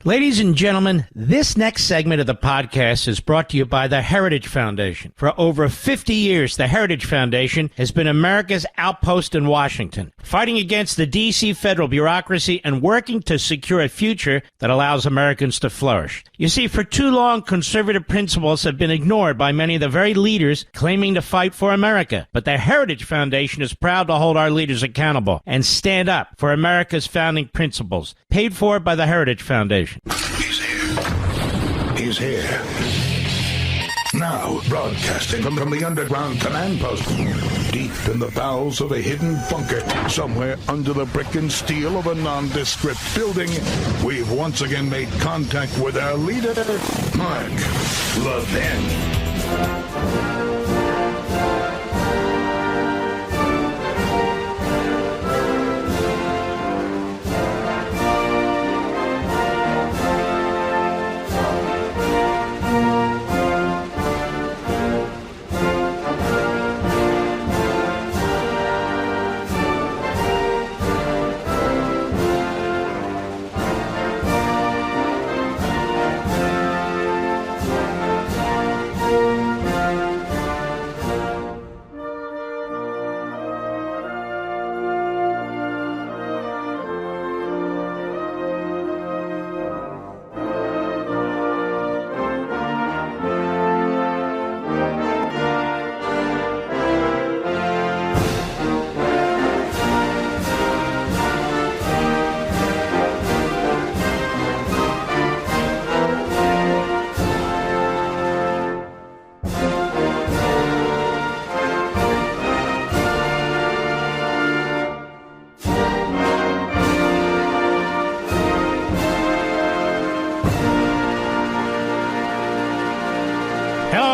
Ladies and gentlemen, this next segment of the podcast is brought to you by the Heritage Foundation. For over 50 years, the Heritage Foundation has been America's outpost in Washington, fighting against the D.C. federal bureaucracy and working to secure a future that allows Americans to flourish. You see, for too long, conservative principles have been ignored by many of the very leaders claiming to fight for America. But the Heritage Foundation is proud to hold our leaders accountable and stand up for America's founding principles, paid for by the Heritage Foundation. He's here. He's here. Now, broadcasting from the underground command post, deep in the bowels of a hidden bunker, somewhere under the brick and steel of a nondescript building, we've once again made contact with our leader, Mark Levin.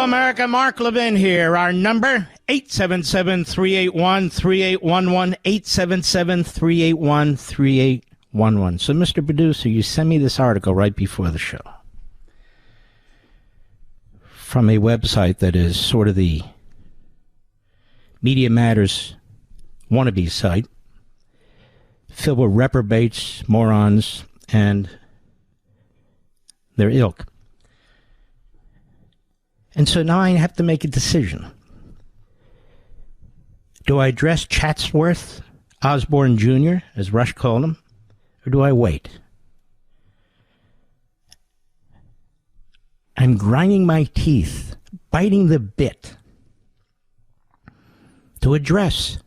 America, Mark Levin here. Our number, 877-381-3811, 877-381-3811. So, Mr. Producer, you sent me this article right before the show from a website that is sort of the Media Matters wannabe site, filled with reprobates, morons, and their ilk. And so now I have to make a decision. Do I address Chatsworth Osborne Jr., as Rush called him, or do I wait? I'm grinding my teeth, biting the bit, to address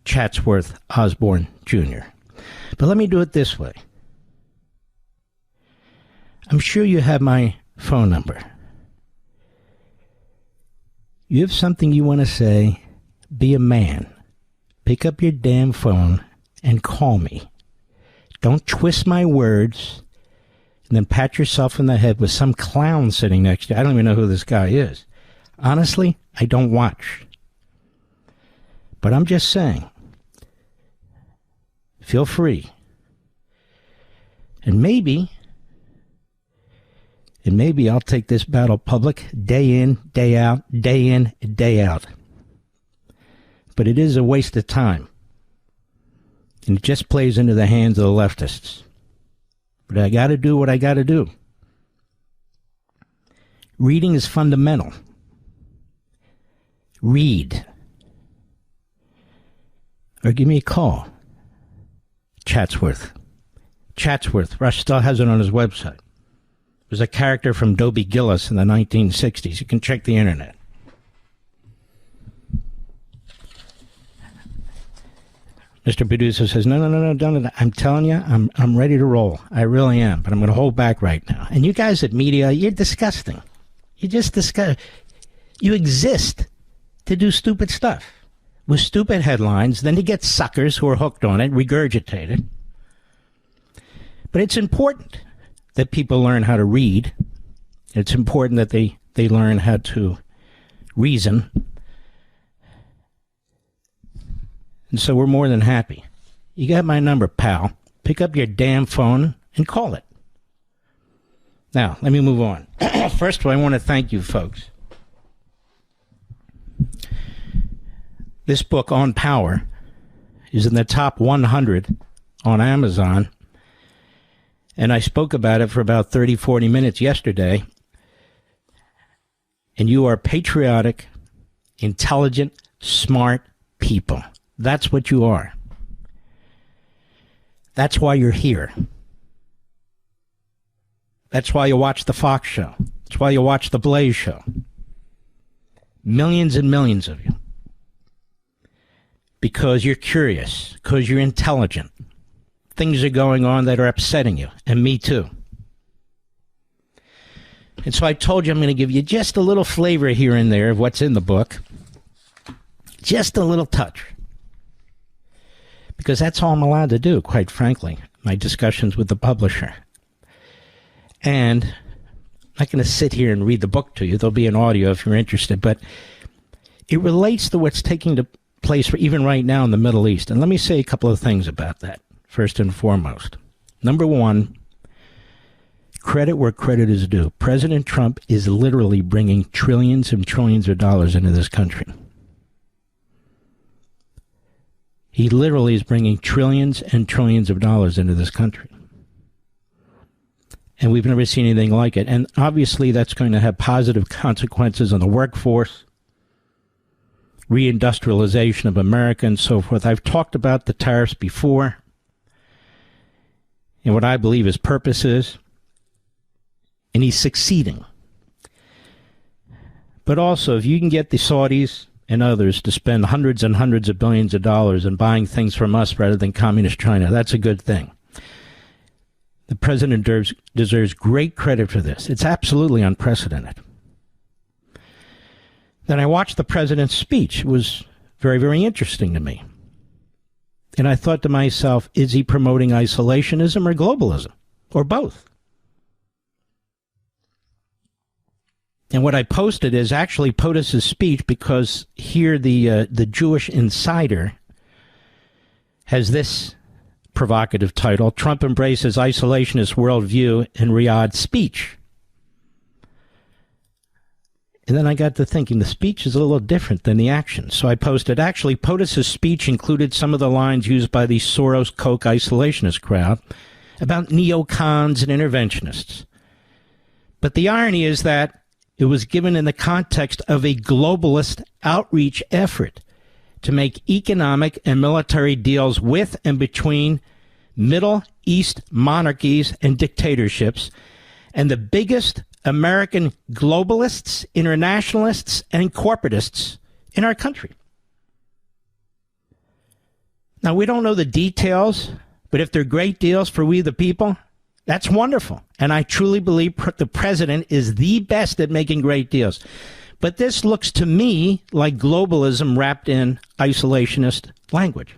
Chatsworth Osborne Jr. But let me do it this way. I'm sure you have my phone number. You have something you want to say, be a man. Pick up your damn phone and call me. Don't twist my words and then pat yourself in the head with some clown sitting next to you. I don't even know who this guy is. Honestly, I don't watch. But I'm just saying, feel free. And maybe I'll take this battle public day in, day out, day in, day out. But it is a waste of time. And it just plays into the hands of the leftists. But I got to do what I got to do. Reading is fundamental. Read. Or give me a call. Chatsworth. Rush still has it on his website. Was a character from Dobie Gillis in the 1960s. You can check the internet. Mr. Producer says, no, don't. I'm telling you, I'm ready to roll. I really am, but I'm going to hold back right now. And you guys at media, you're disgusting. You just disgust. You exist to do stupid stuff with stupid headlines. Then you get suckers who are hooked on it, regurgitate it. But it's important that people learn how to read. It's important that they learn how to reason. And so we're more than happy. You got my number, pal. Pick up your damn phone and call it. Now, let me move on. First of all, I want to thank you folks. This book, On Power, is in the top 100 on Amazon. And I spoke about it for about 30, 40 minutes yesterday. And you are patriotic, intelligent, smart people. That's what you are. That's why you're here. That's why you watch the Fox show. That's why you watch the Blaze show. Millions and millions of you. Because you're curious, because you're intelligent. Things are going on that are upsetting you, and me too. And so I told you I'm going to give you just a little flavor here and there of what's in the book. Just a little touch. Because that's all I'm allowed to do, quite frankly. My discussions with the publisher. And I'm not going to sit here and read the book to you. There'll be an audio if you're interested. But it relates to what's taking place for even right now in the Middle East. And let me say a couple of things about that, first and foremost. Number one, credit where credit is due. President Trump is literally bringing trillions and trillions of dollars into this country. He literally is bringing trillions and trillions of dollars into this country. And we've never seen anything like it. And obviously that's going to have positive consequences on the workforce, reindustrialization of America, and so forth. I've talked about the tariffs before and what I believe his purpose is. And he's succeeding. But also, if you can get the Saudis and others to spend hundreds and hundreds of billions of dollars in buying things from us rather than communist China, that's a good thing. The president deserves great credit for this. It's absolutely unprecedented. Then I watched the president's speech. It was very, very interesting to me. And I thought to myself, is he promoting isolationism or globalism? Or both? And what I posted is actually POTUS's speech, because here the Jewish Insider has this provocative title: Trump embraces isolationist worldview in Riyadh's speech. And then I got to thinking, the speech is a little different than the action. So I posted, actually, POTUS's speech included some of the lines used by the Soros-Koch isolationist crowd about neocons and interventionists. But the irony is that it was given in the context of a globalist outreach effort to make economic and military deals with and between Middle East monarchies and dictatorships, and the biggest American globalists, internationalists, and corporatists in our country. Now, we don't know the details, but if they're great deals for we the people, that's wonderful. And I truly believe the president is the best at making great deals. But this looks to me like globalism wrapped in isolationist language.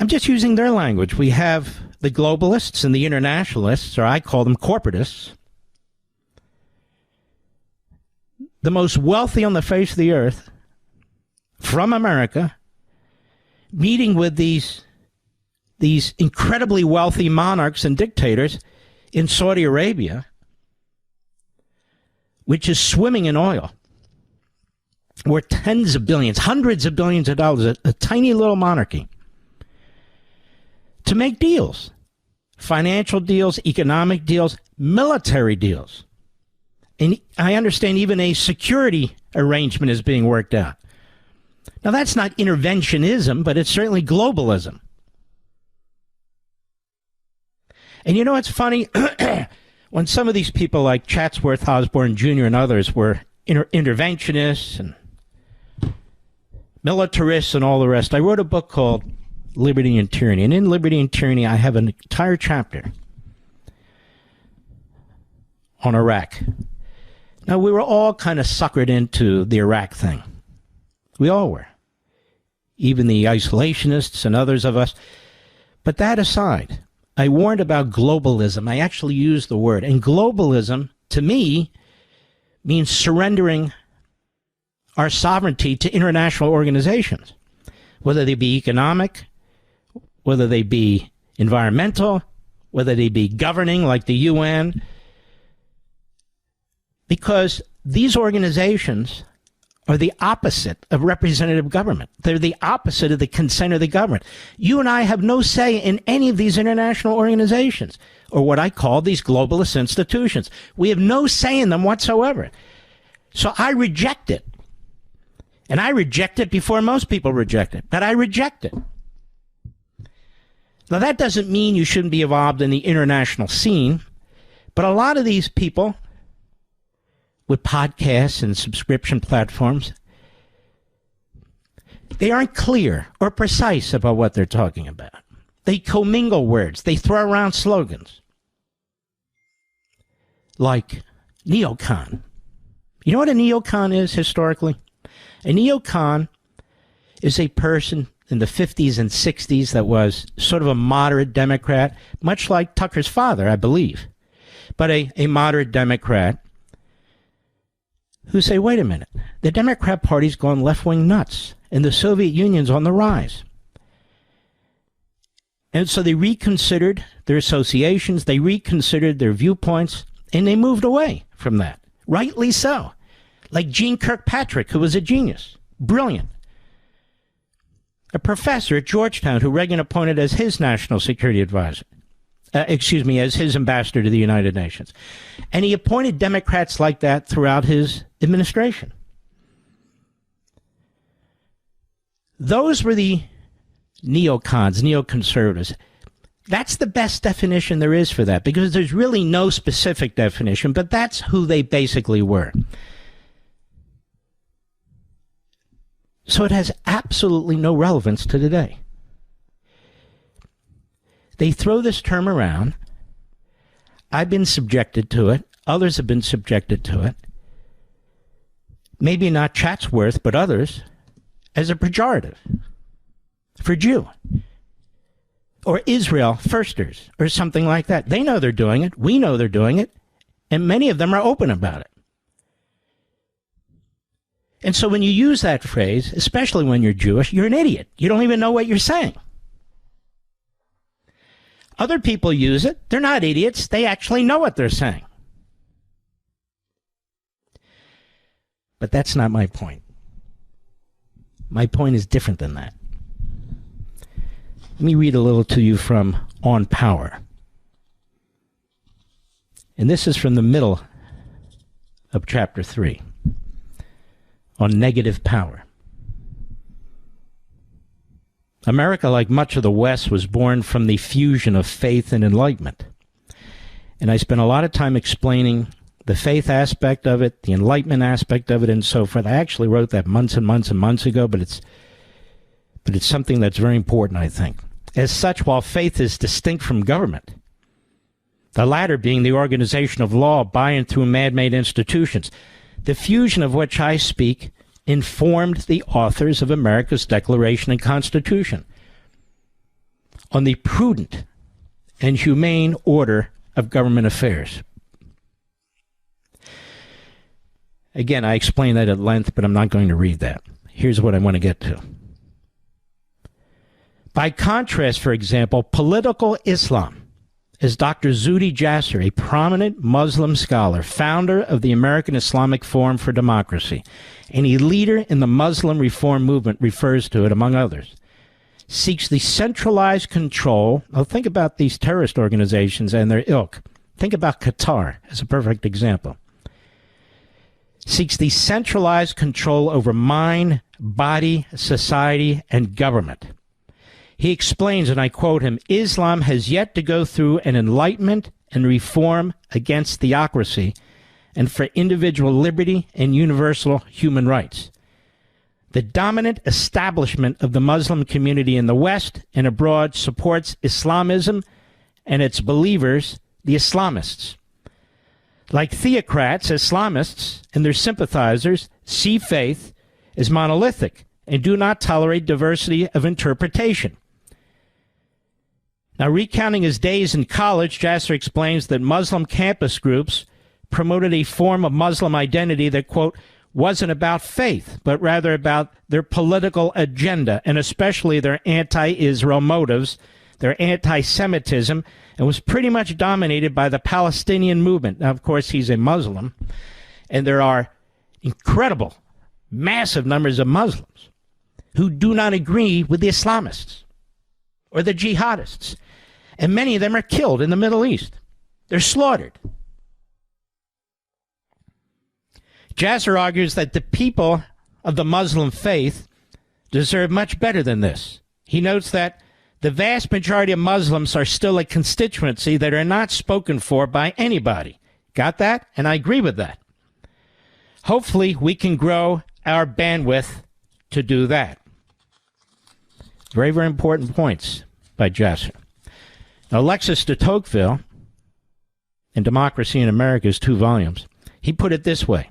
I'm just using their language. We have the globalists and the internationalists, or I call them corporatists, the most wealthy on the face of the earth, from America, meeting with these incredibly wealthy monarchs and dictators in Saudi Arabia, which is swimming in oil, worth tens of billions, hundreds of billions of dollars, a tiny little monarchy, to make deals, financial deals, economic deals, military deals. And I understand even a security arrangement is being worked out. Now, that's not interventionism, but it's certainly globalism. And you know what's funny? When some of these people like Chatsworth Osborne Jr. and others were interventionists and militarists and all the rest, I wrote a book called Liberty and Tyranny. And in Liberty and Tyranny, I have an entire chapter on Iraq. Now, we were all kind of suckered into the Iraq thing. We all were. Even the isolationists and others of us. But that aside, I warned about globalism. I actually used the word. And globalism, to me, means surrendering our sovereignty to international organizations, whether they be economic, whether they be environmental, whether they be governing like the UN, because these organizations are the opposite of representative government. They're the opposite of the consent of the government. You and I have no say in any of these international organizations, or what I call these globalist institutions. We have no say in them whatsoever. So I reject it. And I reject it before most people reject it. But I reject it. Now, that doesn't mean you shouldn't be involved in the international scene, but a lot of these people with podcasts and subscription platforms, they aren't clear or precise about what they're talking about. They commingle words. They throw around slogans like neocon. You know what a neocon is historically? A neocon is a person in the 50s and 60s that was sort of a moderate Democrat, much like Tucker's father, I believe, but a moderate Democrat who say, wait a minute, the Democrat Party's gone left-wing nuts, and the Soviet Union's on the rise. And so they reconsidered their associations, they reconsidered their viewpoints, and they moved away from that. Rightly so. Like Gene Kirkpatrick, who was a genius, brilliant. A professor at Georgetown who Reagan appointed as his national security advisor. As his ambassador to the United Nations. And he appointed Democrats like that throughout his administration. Those were the neocons, neoconservatives. That's the best definition there is for that, because there's really no specific definition, but that's who they basically were. So it has absolutely no relevance to today. They throw this term around. I've been subjected to it. Others have been subjected to it. Maybe not Chatsworth, but others, as a pejorative for Jew. Or Israel firsters, or something like that. They know they're doing it. We know they're doing it. And many of them are open about it. And so when you use that phrase, especially when you're Jewish, you're an idiot. You don't even know what you're saying. Other people use it. They're not idiots. They actually know what they're saying. But that's not my point. My point is different than that. Let me read a little to you from On Power. And this is from the middle of chapter 3 on negative power. America, like much of the West, was born from the fusion of faith and enlightenment. And I spent a lot of time explaining the faith aspect of it, the enlightenment aspect of it, and so forth. I actually wrote that months and months and months ago, but it's something that's very important, I think. As such, while faith is distinct from government, the latter being the organization of law by and through man-made institutions, the fusion of which I speak informed the authors of America's Declaration and Constitution on the prudent and humane order of government affairs. Again, I explained that at length, but I'm not going to read that. Here's what I want to get to. By contrast, for example, political Islam, as Dr. Zuhdi Jasser, a prominent Muslim scholar, founder of the American Islamic Forum for Democracy, and a leader in the Muslim reform movement, refers to it, among others, seeks the centralized control. Now think about these terrorist organizations and their ilk. Think about Qatar as a perfect example. Seeks the centralized control over mind, body, society, and government. He explains, and I quote him, Islam has yet to go through an enlightenment and reform against theocracy and for individual liberty and universal human rights. The dominant establishment of the Muslim community in the West and abroad supports Islamism and its believers, the Islamists. Like theocrats, Islamists and their sympathizers see faith as monolithic and do not tolerate diversity of interpretation. Now, recounting his days in college, Jasser explains that Muslim campus groups promoted a form of Muslim identity that, quote, wasn't about faith, but rather about their political agenda, and especially their anti-Israel motives, their anti-Semitism, and was pretty much dominated by the Palestinian movement. Now, of course, he's a Muslim, and there are incredible massive numbers of Muslims who do not agree with the Islamists or the jihadists. And many of them are killed in the Middle East. They're slaughtered. Jasser argues that the people of the Muslim faith deserve much better than this. He notes that the vast majority of Muslims are still a constituency that are not spoken for by anybody. Got that? And I agree with that. Hopefully, we can grow our bandwidth to do that. Very, very important points by Jasser. Now, Alexis de Tocqueville, in Democracy in America's 2 volumes, he put it this way.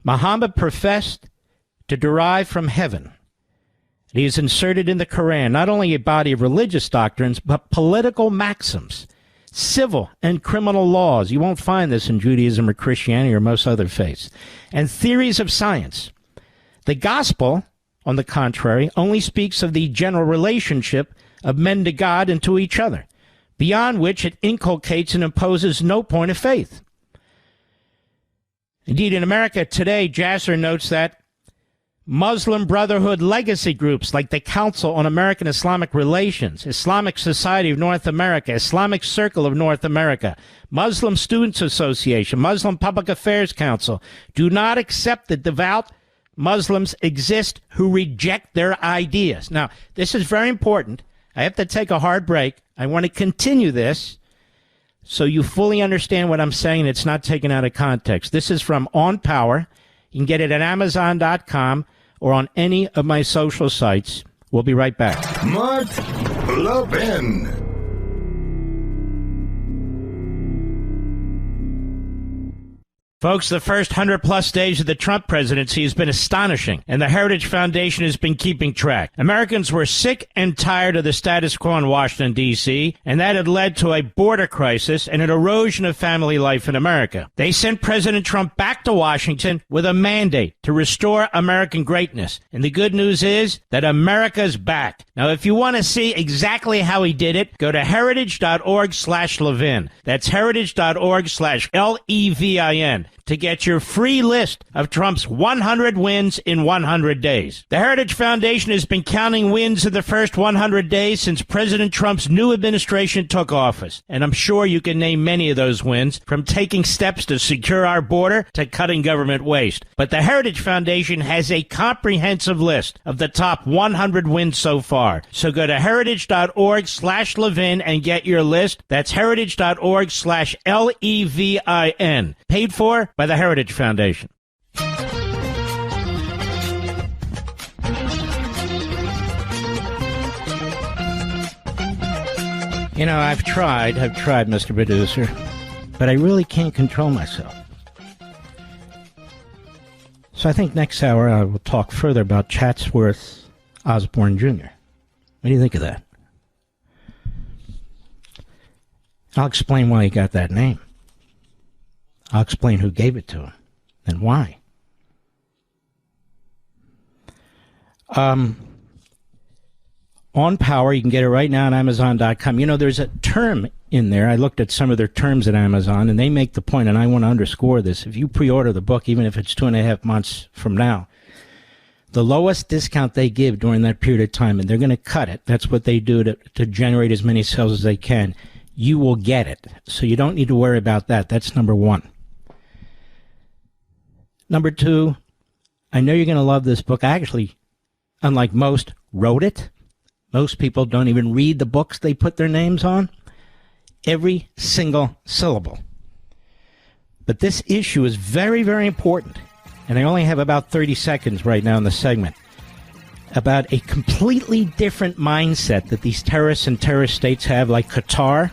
Muhammad professed to derive from heaven. He has inserted in the Quran not only a body of religious doctrines, but political maxims, civil and criminal laws. You won't find this in Judaism or Christianity or most other faiths. And theories of science. The gospel, on the contrary, only speaks of the general relationship of men to God and to each other, beyond which it inculcates and imposes no point of faith. Indeed, in America today, Jasser notes that Muslim Brotherhood legacy groups like the Council on American Islamic Relations, Islamic Society of North America, Islamic Circle of North America, Muslim Students Association, Muslim Public Affairs Council do not accept that devout Muslims exist who reject their ideas. Now, this is very important. I have to take a hard break. I want to continue this so you fully understand what I'm saying. It's not taken out of context. This is from On Power. You can get it at Amazon.com or on any of my social sites. We'll be right back. Mark Levin. Folks, the first 100-plus days of the Trump presidency has been astonishing, and the Heritage Foundation has been keeping track. Americans were sick and tired of the status quo in Washington, D.C., and that had led to a border crisis and an erosion of family life in America. They sent President Trump back to Washington with a mandate to restore American greatness. And the good news is that America's back. Now, if you want to see exactly how he did it, go to heritage.org/Levin. That's heritage.org/Levin. To get your free list of Trump's 100 wins in 100 days. The Heritage Foundation has been counting wins in the first 100 days since President Trump's new administration took office. And I'm sure you can name many of those wins, from taking steps to secure our border to cutting government waste. But the Heritage Foundation has a comprehensive list of the top 100 wins so far. So go to heritage.org/Levin and get your list. That's heritage.org/Levin. Paid for by the Heritage Foundation. You know, I've tried, Mr. Producer, but I really can't control myself. So I think next hour I will talk further about Chatsworth Osborne Jr. What do you think of that? I'll explain why he got that name. I'll explain who gave it to him and why. On Power, you can get it right now on Amazon.com. You know, there's a term in there. I looked at some of their terms at Amazon, and they make the point, and I want to underscore this. If you pre-order the book, even if it's 2.5 months from now, the lowest discount they give during that period of time, and they're going to cut it. That's what they do to generate as many sales as they can. You will get it. So you don't need to worry about that. That's number one. Number two, I know you're going to love this book. I actually, unlike most, wrote it. Most people don't even read the books they put their names on. Every single syllable. But this issue is very, very important. And I only have about 30 seconds right now in the segment. About a completely different mindset that these terrorists and terrorist states have, like Qatar,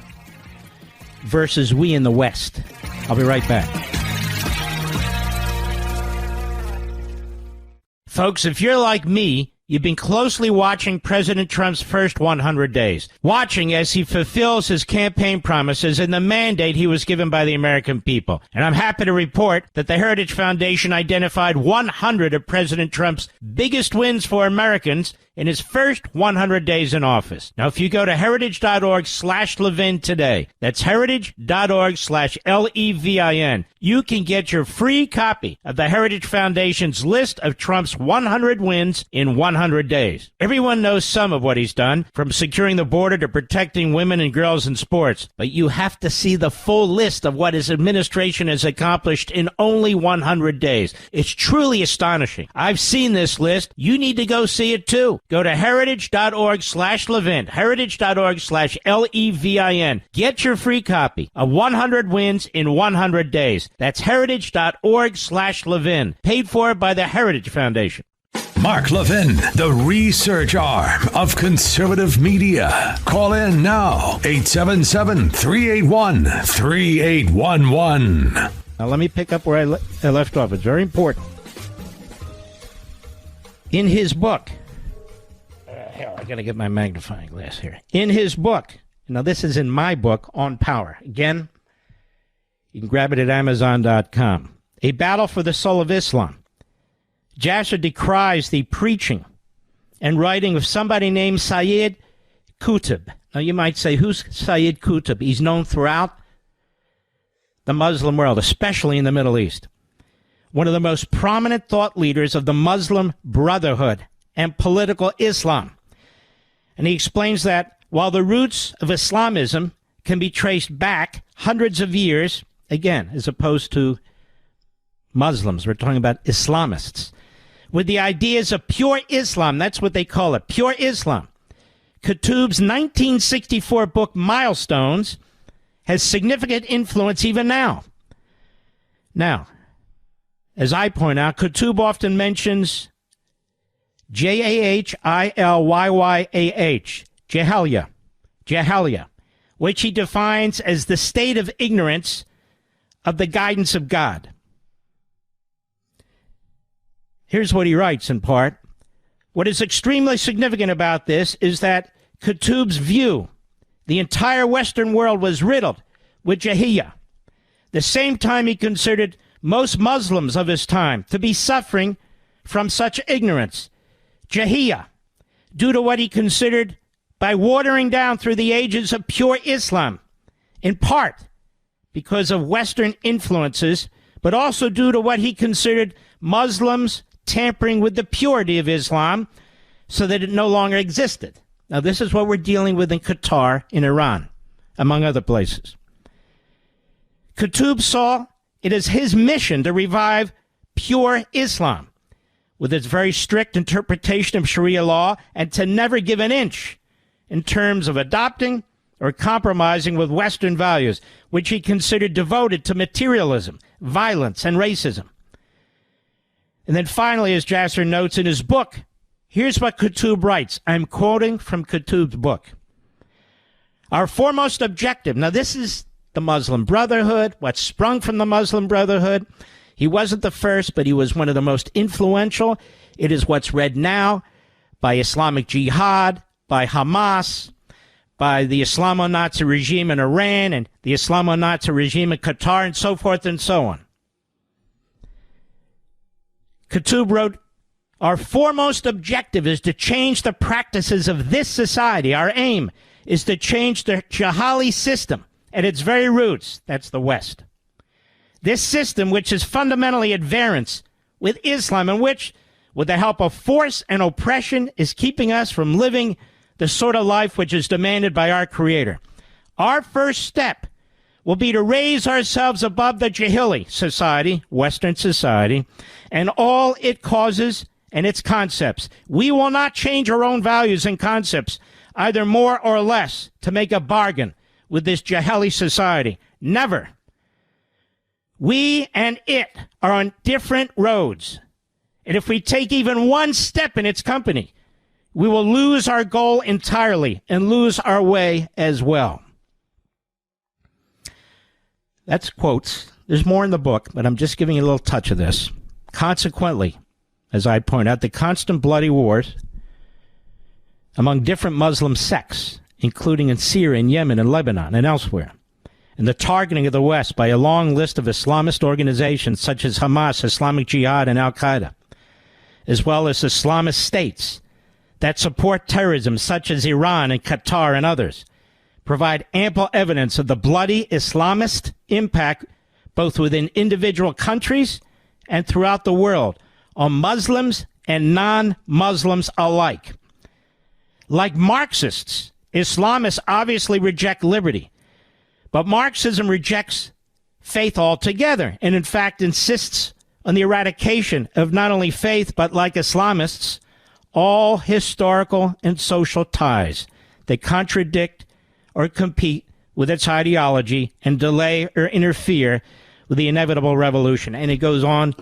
versus we in the West. I'll be right back. Folks, if you're like me, you've been closely watching President Trump's first 100 days, watching as he fulfills his campaign promises and the mandate he was given by the American people. And I'm happy to report that the Heritage Foundation identified 100 of President Trump's biggest wins for Americans in his first 100 days in office. Now, if you go to heritage.org/Levin today, that's heritage.org/Levin, you can get your free copy of the Heritage Foundation's list of Trump's 100 wins in 100 days. Everyone knows some of what he's done, from securing the border to protecting women and girls in sports. But you have to see the full list of what his administration has accomplished in only 100 days. It's truly astonishing. I've seen this list. You need to go see it too. Go to heritage.org/Levin, heritage.org/Levin. Get your free copy of 100 wins in 100 days. That's heritage.org/Levin, paid for by the Heritage Foundation. Mark Levin, the research arm of conservative media. Call in now, 877-381-3811. Now let me pick up where I left off. It's very important. In his book, here, I got to get my magnifying glass here. In his book, now this is in my book, On Power. Again, you can grab it at Amazon.com. A Battle for the Soul of Islam. Jasser decries the preaching and writing of somebody named Sayyid Qutb. Now you might say, who's Sayyid Qutb? He's known throughout the Muslim world, especially in the Middle East. One of the most prominent thought leaders of the Muslim Brotherhood and political Islam. And he explains that while the roots of Islamism can be traced back hundreds of years, again, as opposed to Muslims, we're talking about Islamists, with the ideas of pure Islam, that's what they call it, pure Islam. Qutb's 1964 book, Milestones, has significant influence even now. Now, as I point out, Qutb often mentions Jahilyyah, Jahilyyah, which he defines as the state of ignorance of the guidance of God. Here's what he writes in part. What is extremely significant about this is that Qutb's view, the entire Western world was riddled with Jahilyyah. The same time he considered most Muslims of his time to be suffering from such ignorance, Jahilyyah, due to what he considered by watering down through the ages of pure Islam, in part because of Western influences, but also due to what he considered Muslims tampering with the purity of Islam so that it no longer existed. Now, this is what we're dealing with in Qatar, in Iran, among other places. Qutb saw it as his mission to revive pure Islam with its very strict interpretation of Sharia law and to never give an inch in terms of adopting or compromising with Western values, which he considered devoted to materialism, violence, and racism. And then finally, as Jasser notes in his book, here's what Qutb writes. I'm quoting from Qutb's book. Our foremost objective, now this is the Muslim Brotherhood, what sprung from the Muslim Brotherhood. He wasn't the first, but he was one of the most influential. It is what's read now by Islamic Jihad, by Hamas, by the Islamo-Nazi regime in Iran and the Islamo-Nazi regime in Qatar, and so forth and so on. Qutb wrote, our foremost objective is to change the practices of this society. Our aim is to change the Jahili system at its very roots. That's the West. This system, which is fundamentally at variance with Islam, and which, with the help of force and oppression, is keeping us from living the sort of life which is demanded by our Creator. Our first step will be to raise ourselves above the Jahili society, Western society, and all it causes and its concepts. We will not change our own values and concepts, either more or less, to make a bargain with this Jahili society. Never. We and it are on different roads. And if we take even one step in its company, we will lose our goal entirely and lose our way as well. That's quotes. There's more in the book, but I'm just giving you a little touch of this. Consequently, as I point out, the constant bloody wars among different Muslim sects, including in Syria and Yemen and Lebanon and elsewhere, and the targeting of the West by a long list of Islamist organizations such as Hamas, Islamic Jihad, and Al-Qaeda, as well as Islamist states that support terrorism, such as Iran and Qatar and others, provide ample evidence of the bloody Islamist impact both within individual countries and throughout the world on Muslims and non-Muslims alike. Like Marxists, Islamists obviously reject liberty, but Marxism rejects faith altogether and in fact insists on the eradication of not only faith, but like Islamists, all historical and social ties that contradict or compete with its ideology and delay or interfere with the inevitable revolution. And it goes on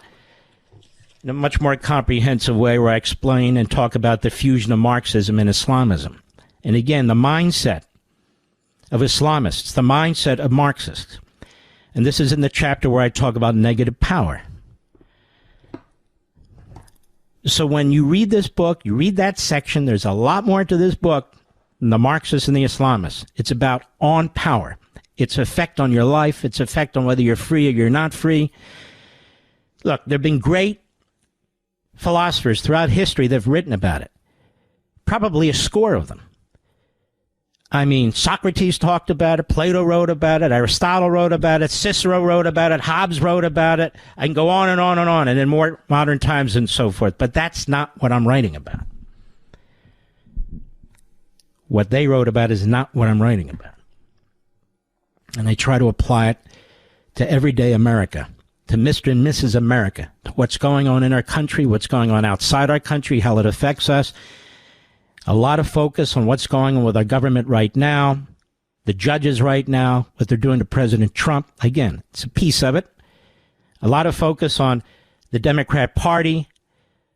in a much more comprehensive way where I explain and talk about the fusion of Marxism and Islamism. And again, the mindset of Islamists, the mindset of Marxists. And this is in the chapter where I talk about negative power. So when you read this book, you read that section, there's a lot more to this book than the Marxists and the Islamists. It's about on power, its effect on your life, its effect on whether you're free or you're not free. Look, there have been great philosophers throughout history that have written about it. Probably a score of them. I mean, Socrates talked about it, Plato wrote about it, Aristotle wrote about it, Cicero wrote about it, Hobbes wrote about it. I can go on and on and on, and in more modern times and so forth. But that's not what I'm writing about. What they wrote about is not what I'm writing about. And I try to apply it to everyday America, to Mr. and Mrs. America, to what's going on in our country, what's going on outside our country, how it affects us. A lot of focus on what's going on with our government right now, the judges right now, what they're doing to President Trump. Again, it's a piece of it. A lot of focus on the Democrat Party,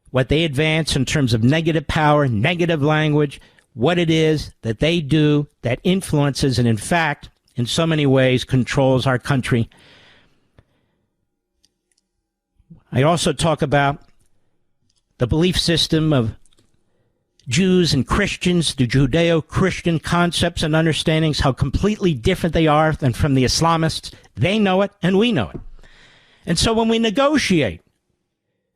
what they advance in terms of negative power, negative language, what it is that they do that influences and, in fact, in so many ways, controls our country. I also talk about the belief system of Jews and Christians, the Judeo-Christian concepts and understandings, how completely different they are than from the Islamists. They know it, and we know it. And so when we negotiate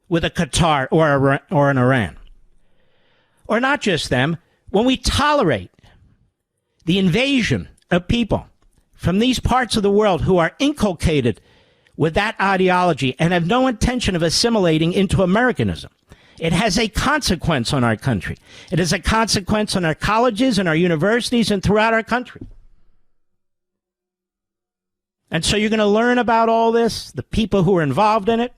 with a Qatar or an Iran, or not just them, when we tolerate the invasion of people from these parts of the world who are inculcated with that ideology and have no intention of assimilating into Americanism, it has a consequence on our country. It has a consequence on our colleges and our universities and throughout our country. And so you're going to learn about all this, the people who are involved in it,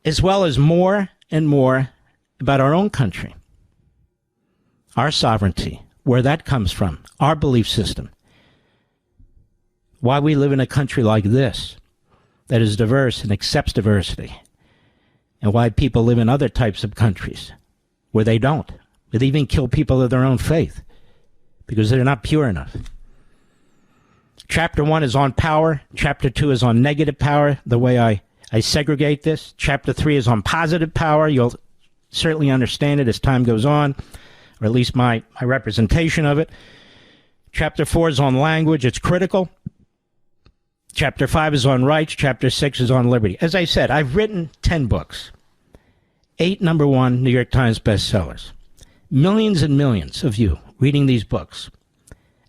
as well as more and more about our own country, our sovereignty, where that comes from, our belief system, why we live in a country like this that is diverse and accepts diversity, and why people live in other types of countries where they don't. They even kill people of their own faith because they're not pure enough. Chapter 1 is on power. Chapter 2 is on negative power, the way I segregate this. Chapter 3 is on positive power. You'll certainly understand it as time goes on, or at least my representation of it. Chapter 4 is on language. It's critical. Chapter 5 is on rights. Chapter 6 is on liberty. As I said, I've written 10 books, 8 #1 New York Times bestsellers. Millions and millions of you reading these books,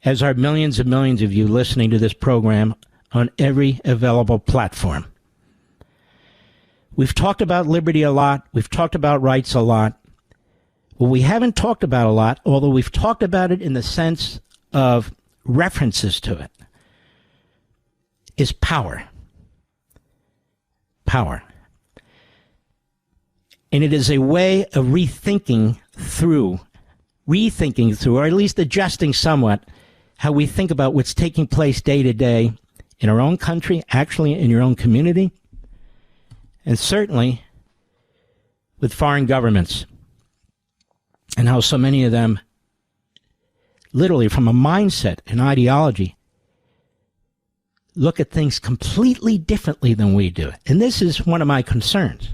as are millions and millions of you listening to this program on every available platform. We've talked about liberty a lot. We've talked about rights a lot. What we haven't talked about a lot, although we've talked about it in the sense of references to it, is power. Power. And it is a way of rethinking through, or at least adjusting somewhat, how we think about what's taking place day to day in our own country, actually in your own community, and certainly with foreign governments, and how so many of them, literally from a mindset and ideology, look at things completely differently than we do. And this is one of my concerns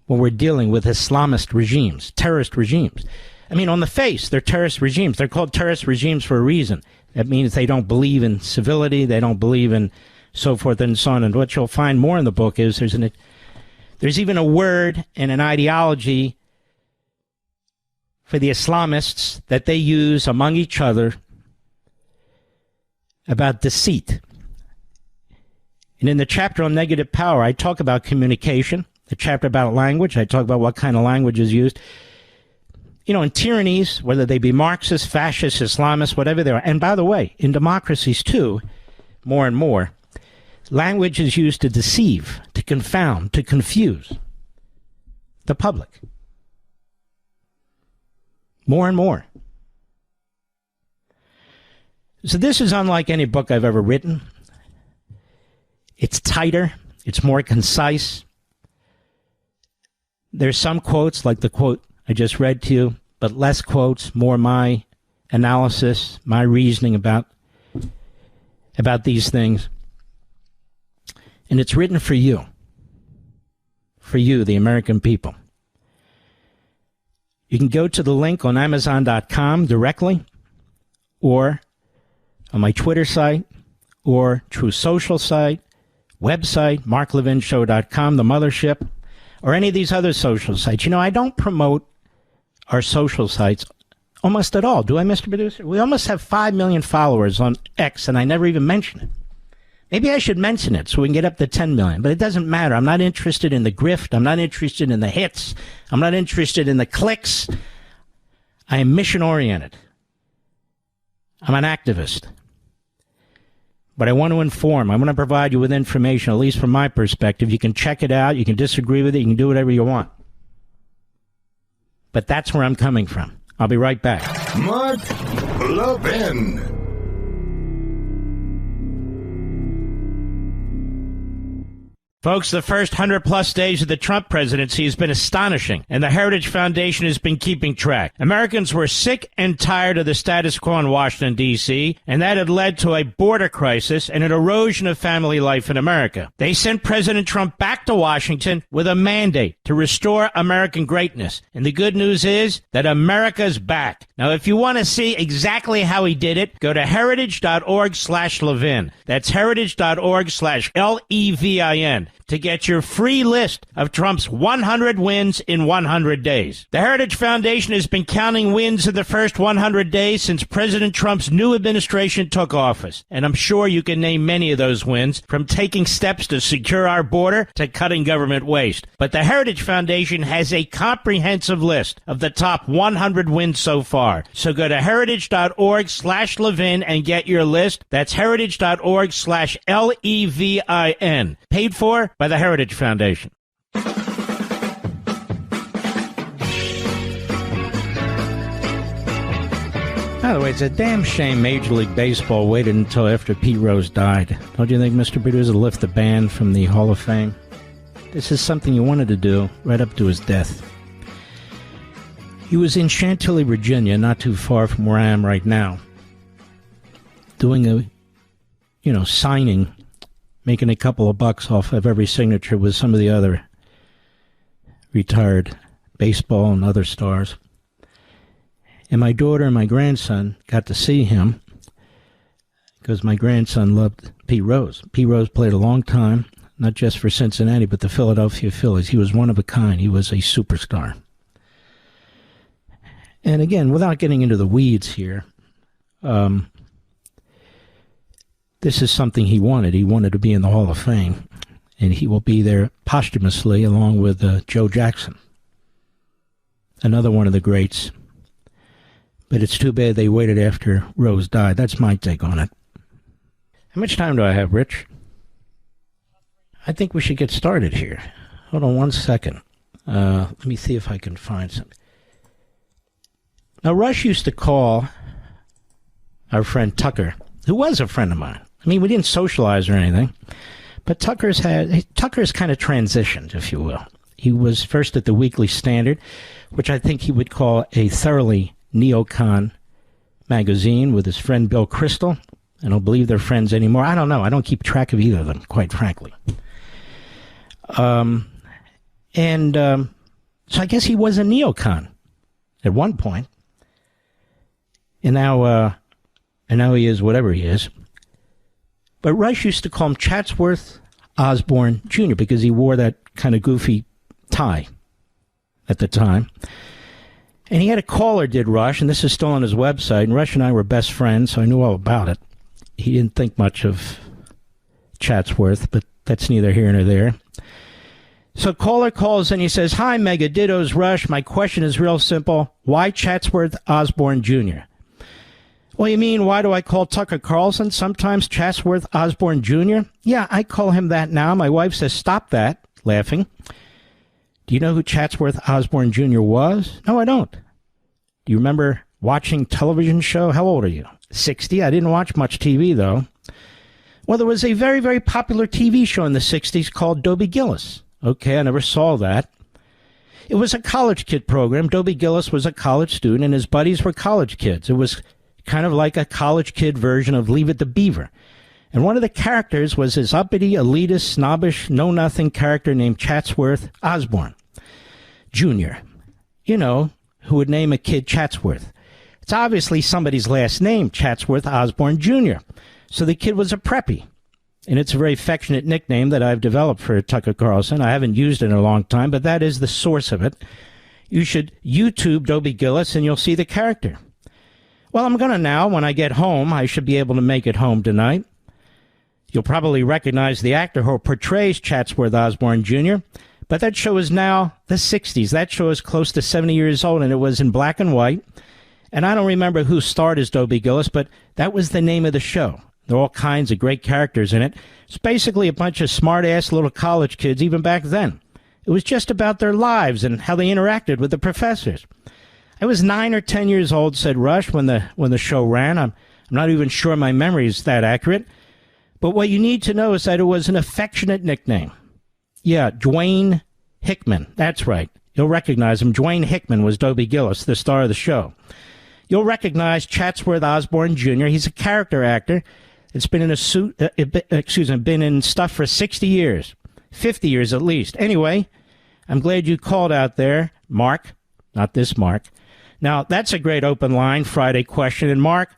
when we're dealing with Islamist regimes, terrorist regimes. I mean, on the face, they're terrorist regimes. They're called terrorist regimes for a reason. That means they don't believe in civility, they don't believe in so forth and so on. And what you'll find more in the book is there's There's even a word and an ideology for the Islamists that they use among each other about deceit. And in the chapter on negative power, I talk about communication. The chapter about language, I talk about what kind of language is used. You know, in tyrannies, whether they be Marxist, fascist, Islamists, whatever they are, and by the way, in democracies too, more and more, language is used to deceive, to confound, to confuse the public. More and more. So this is unlike any book I've ever written. It's tighter. It's more concise. There's some quotes, like the quote I just read to you, but less quotes, more my analysis, my reasoning about these things. And it's written for you, the American people. You can go to the link on Amazon.com directly, or on my Twitter site, or True Social site, website, marklevinshow.com, the mothership, or any of these other social sites. You know, I don't promote our social sites almost at all, do I, Mr. Producer? We almost have 5 million followers on X, and I never even mention it. Maybe I should mention it so we can get up to 10 million, but it doesn't matter. I'm not interested in the grift. I'm not interested in the hits. I'm not interested in the clicks. I am mission-oriented. I'm an activist. But I want to inform. I want to provide you with information, at least from my perspective. You can check it out. You can disagree with it. You can do whatever you want. But that's where I'm coming from. I'll be right back. Mark Levin. Folks, the first 100-plus days of the Trump presidency has been astonishing, and the Heritage Foundation has been keeping track. Americans were sick and tired of the status quo in Washington, D.C., and that had led to a border crisis and an erosion of family life in America. They sent President Trump back to Washington with a mandate to restore American greatness. And the good news is that America's back. Now, if you want to see exactly how he did it, go to heritage.org/Levin. That's heritage.org/Levin. To get your free list of Trump's 100 wins in 100 days. The Heritage Foundation has been counting wins in the first 100 days since President Trump's new administration took office. And I'm sure you can name many of those wins, from taking steps to secure our border to cutting government waste. But the Heritage Foundation has a comprehensive list of the top 100 wins so far. So go to heritage.org/Levin and get your list. That's heritage.org/Levin. Paid for by the Heritage Foundation. By the way, it's a damn shame Major League Baseball waited until after Pete Rose died. Don't you think, Mr. Producer, to lift the ban from the Hall of Fame? This is something you wanted to do right up to his death. He was in Chantilly, Virginia, not too far from where I am right now, doing a, signing, making a couple of bucks off of every signature with some of the other retired baseball and other stars. And my daughter and my grandson got to see him because my grandson loved Pete Rose. Pete Rose played a long time, not just for Cincinnati, but the Philadelphia Phillies. He was one of a kind. He was a superstar. And again, without getting into the weeds here, this is something he wanted. He wanted to be in the Hall of Fame, and he will be there posthumously along with Joe Jackson, another one of the greats. But it's too bad they waited after Rose died. That's my take on it. How much time do I have, Rich? I think we should get started here. Hold on one second. Let me see if I can find something. Now, Rush used to call our friend Tucker, who was a friend of mine. I mean, we didn't socialize or anything, but Tucker's kind of transitioned, if you will. He was first at the Weekly Standard, which I think he would call a thoroughly neocon magazine, with his friend Bill Kristol. I don't believe they're friends anymore. I don't know. I don't keep track of either of them, quite frankly. So I guess he was a neocon at one point, and now he is whatever he is. But Rush used to call him Chatsworth Osborne Jr. because he wore that kind of goofy tie at the time. And he had a caller, did Rush, and this is still on his website, and Rush and I were best friends, so I knew all about it. He didn't think much of Chatsworth, but that's neither here nor there. So caller calls and he says, "Hi, Mega Dittos Rush. My question is real simple. Why Chatsworth Osborne Jr.?" "Well, you mean, why do I call Tucker Carlson sometimes Chatsworth Osborne Jr.? Yeah, I call him that now. My wife says, stop that," laughing. "Do you know who Chatsworth Osborne Jr. was?" "No, I don't." "Do you remember watching television show?" "How old are you?" 60. I didn't watch much TV, though. "Well, there was a very, very popular TV show in the 60s called Dobie Gillis." "Okay, I never saw that." "It was a college kid program. Dobie Gillis was a college student, and his buddies were college kids. It was kind of like a college kid version of Leave It to Beaver. And one of the characters was this uppity, elitist, snobbish, know-nothing character named Chatsworth Osborne Jr. You know, who would name a kid Chatsworth. It's obviously somebody's last name, Chatsworth Osborne Jr. So the kid was a preppy. And it's a very affectionate nickname that I've developed for Tucker Carlson. I haven't used it in a long time, but that is the source of it. You should YouTube Dobie Gillis and you'll see the character. Well, I'm going to now. When I get home, I should be able to make it home tonight. You'll probably recognize the actor who portrays Chatsworth Osborne Jr., but that show is now the 60s. That show is close to 70 years old, and it was in black and white. And I don't remember who starred as Dobie Gillis, but that was the name of the show. There are all kinds of great characters in it. It's basically a bunch of smart-ass little college kids, even back then. It was just about their lives and how they interacted with the professors. I was 9 or 10 years old, said Rush, when the show ran. I'm not even sure my memory is that accurate. But what you need to know is that it was an affectionate nickname. Yeah, Dwayne Hickman. That's right. You'll recognize him. Dwayne Hickman was Dobie Gillis, the star of the show. You'll recognize Chatsworth Osborne Jr. He's a character actor. It's been been in stuff for 60 years, 50 years at least. Anyway, I'm glad you called out there, Mark, not this Mark. Now, that's a great open line Friday question. And Mark,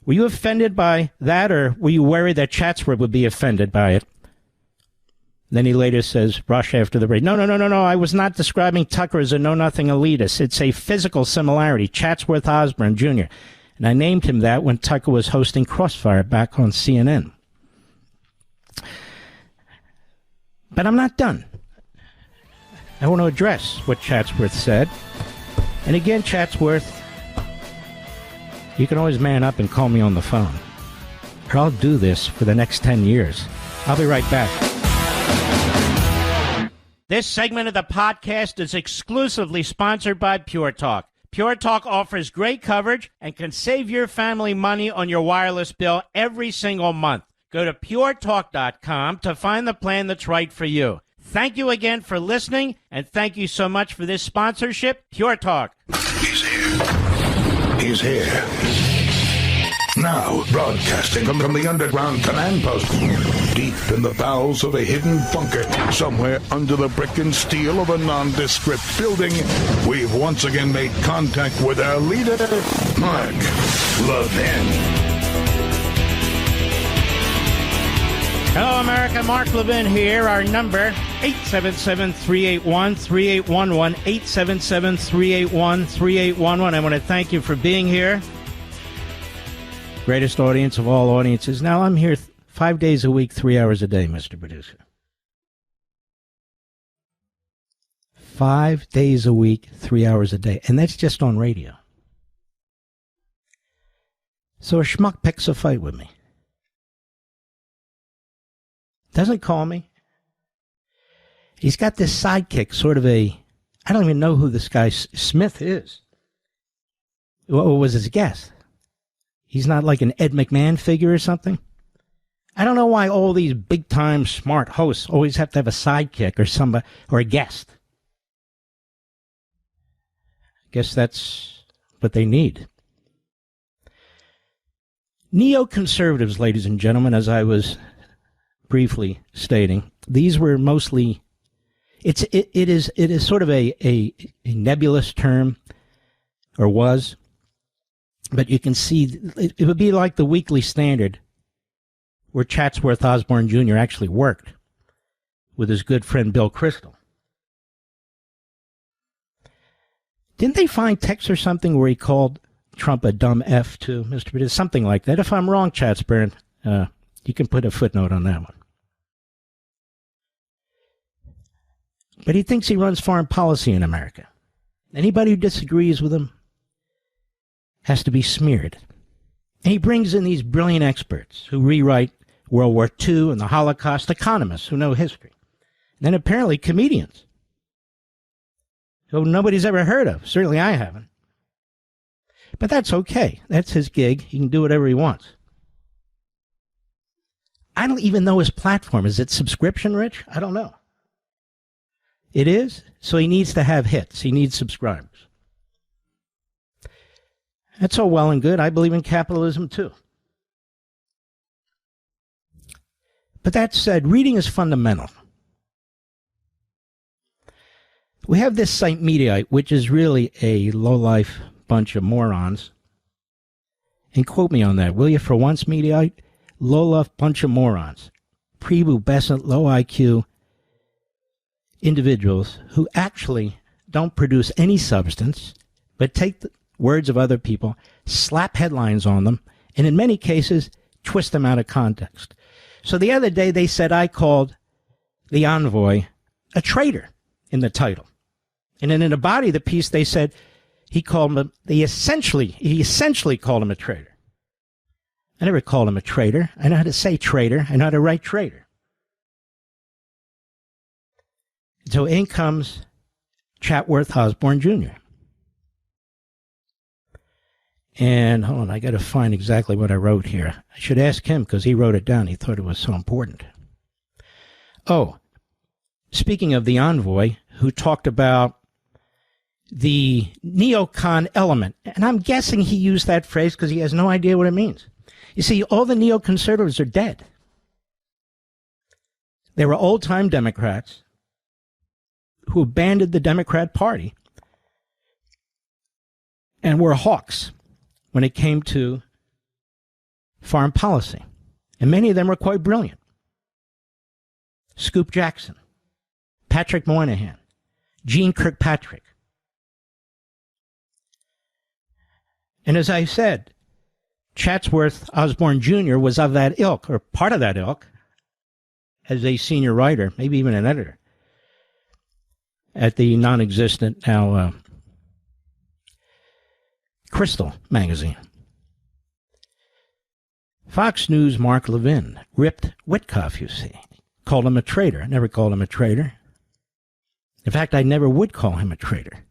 were you offended by that, or were you worried that Chatsworth would be offended by it? Then he later says, Rush after the break, No, I was not describing Tucker as a know-nothing elitist. It's a physical similarity, Chatsworth Osborne Jr., and I named him that when Tucker was hosting Crossfire back on CNN. But I'm not done. I want to address what Chatsworth said. And again, Chatsworth, you can always man up and call me on the phone. Or I'll do this for the next 10 years. I'll be right back. This segment of the podcast is exclusively sponsored by Pure Talk. Pure Talk offers great coverage and can save your family money on your wireless bill every single month. Go to puretalk.com to find the plan that's right for you. Thank you again for listening, and thank you so much for this sponsorship, Pure Talk. He's here. He's here. Now, broadcasting from the underground command post, deep in the bowels of a hidden bunker, somewhere under the brick and steel of a nondescript building, we've once again made contact with our leader, Mark Levin. Hello, America. Mark Levin here. Our number, 877-381-3811, 877-381-3811. I want to thank you for being here. Greatest audience of all audiences. Now, I'm here 5 days a week, 3 hours a day, Mr. Producer. 5 days a week, 3 hours a day. And that's just on radio. So a schmuck picks a fight with me. Doesn't call me. He's got this sidekick, sort of I don't even know who this guy Smith is. What was his guess? He's not like an Ed McMahon figure or something? I don't know why all these big-time smart hosts always have to have a sidekick or somebody, or a guest. I guess that's what they need. Neoconservatives, ladies and gentlemen, as I was briefly stating, these were mostly, it is sort of a nebulous term, or was, but you can see it would be like the Weekly Standard, where Chatsworth Osborne Jr. actually worked. with his good friend Bill Kristol. Didn't they find text or something where he called Trump a dumb F too, Mr. Producer? Something like that. If I'm wrong, Chatsburn, you can put a footnote on that one. But he thinks he runs foreign policy in America. Anybody who disagrees with him has to be smeared. And he brings in these brilliant experts who rewrite World War II and the Holocaust, economists who know history, and then apparently comedians who nobody's ever heard of. Certainly I haven't. But that's okay. That's his gig. He can do whatever he wants. I don't even know his platform. Is it subscription rich? I don't know. It is? So he needs to have hits. He needs subscribers. That's all well and good. I believe in capitalism too. But that said, reading is fundamental. We have this site Mediaite, which is really a low-life bunch of morons. And quote me on that, will you, for once, Mediaite? Low-life bunch of morons. Prepubescent, low IQ individuals who actually don't produce any substance, but take the words of other people, slap headlines on them, and in many cases, twist them out of context. So the other day they said I called the envoy a traitor in the title. And then in the body of the piece they said he essentially called him a traitor. I never called him a traitor. I know how to say traitor. I know how to write traitor. So in comes Chatworth Osborne Jr. And hold on, I got to find exactly what I wrote here. I should ask him because he wrote it down. He thought it was so important. Oh, speaking of the envoy who talked about the neocon element, and I'm guessing he used that phrase because he has no idea what it means. You see, all the neoconservatives are dead. They were old-time Democrats who abandoned the Democrat Party and were hawks when it came to foreign policy. And many of them were quite brilliant. Scoop Jackson, Patrick Moynihan, Gene Kirkpatrick. And as I said, Chatsworth Osborne Jr. was of that ilk, or part of that ilk, as a senior writer, maybe even an editor, at the non-existent now Crystal magazine. Fox News' Mark Levin ripped Witkoff, you see. Called him a traitor. I never called him a traitor. In fact, I never would call him a traitor.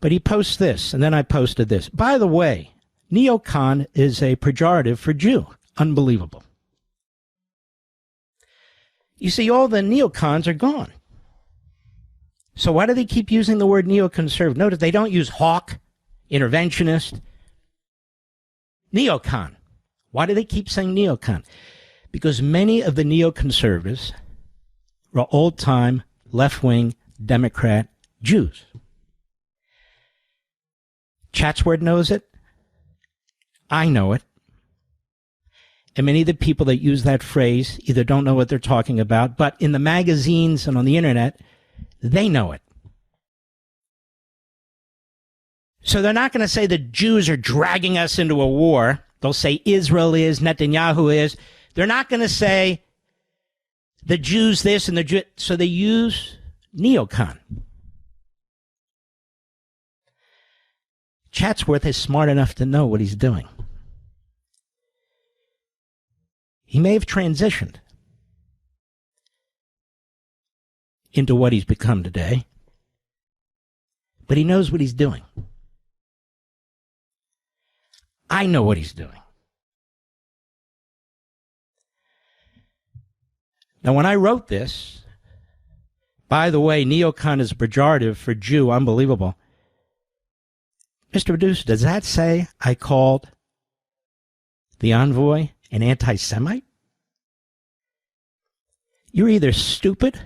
But he posts this, and then I posted this. By the way, neocon is a pejorative for Jew. Unbelievable. You see, all the neocons are gone. So why do they keep using the word neoconservative? Notice they don't use hawk, interventionist, neocon. Why do they keep saying neocon? Because many of the neoconservatives were old-time, left-wing, Democrat Jews. Chatsworth knows it. I know it. And many of the people that use that phrase either don't know what they're talking about, but in the magazines and on the internet, they know it. So they're not going to say the Jews are dragging us into a war. They'll say Israel is, Netanyahu is. They're not going to say the Jews this and the Jew. So they use neocon. Chatsworth is smart enough to know what he's doing. He may have transitioned into what he's become today, but he knows what he's doing. I know what he's doing. Now, when I wrote this, by the way, neocon is a pejorative for Jew, unbelievable. Mr. Producer, does that say I called the envoy an anti-Semite? You're either stupid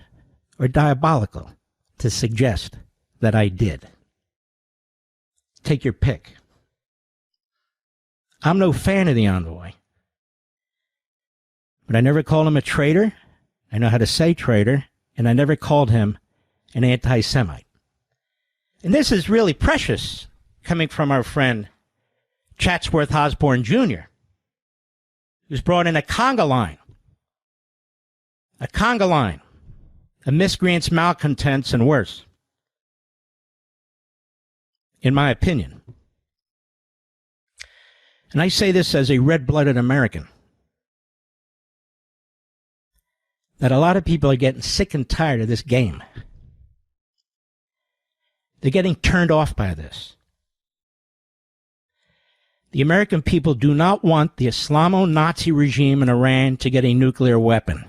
or diabolical to suggest that I did. Take your pick. I'm no fan of the envoy, but I never called him a traitor, I know how to say traitor, and I never called him an anti-Semite. And this is really precious coming from our friend Chatsworth Osborne Jr., who's brought in a conga line, of miscreants, malcontents, and worse, in my opinion. And I say this as a red-blooded American, that a lot of people are getting sick and tired of this game. They're getting turned off by this. The American people do not want the Islamo-Nazi regime in Iran to get a nuclear weapon.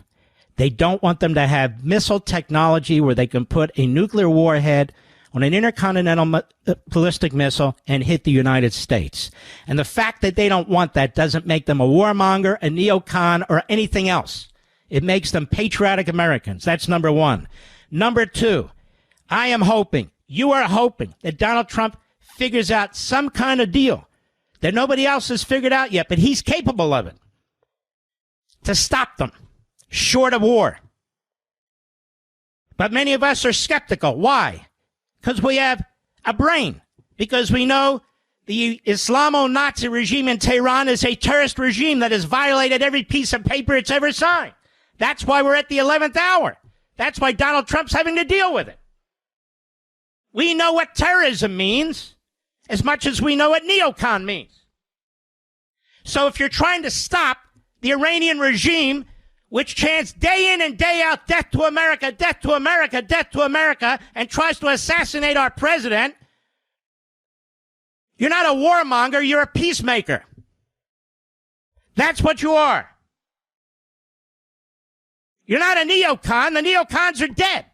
They don't want them to have missile technology where they can put a nuclear warhead on an intercontinental ballistic missile and hit the United States. And the fact that they don't want that doesn't make them a warmonger, a neocon, or anything else. It makes them patriotic Americans. That's number one. Number two, I am hoping, you are hoping, that Donald Trump figures out some kind of deal that nobody else has figured out yet, but he's capable of it, to stop them, short of war. But many of us are skeptical. Why? Because we have a brain. Because we know the Islamo-Nazi regime in Tehran is a terrorist regime that has violated every piece of paper it's ever signed. That's why we're at the 11th hour. That's why Donald Trump's having to deal with it. We know what terrorism means as much as we know what neocon means. So if you're trying to stop the Iranian regime, which chants day in and day out, death to America, death to America, death to America, and tries to assassinate our president, you're not a warmonger, you're a peacemaker. That's what you are. You're not a neocon. The neocons are dead.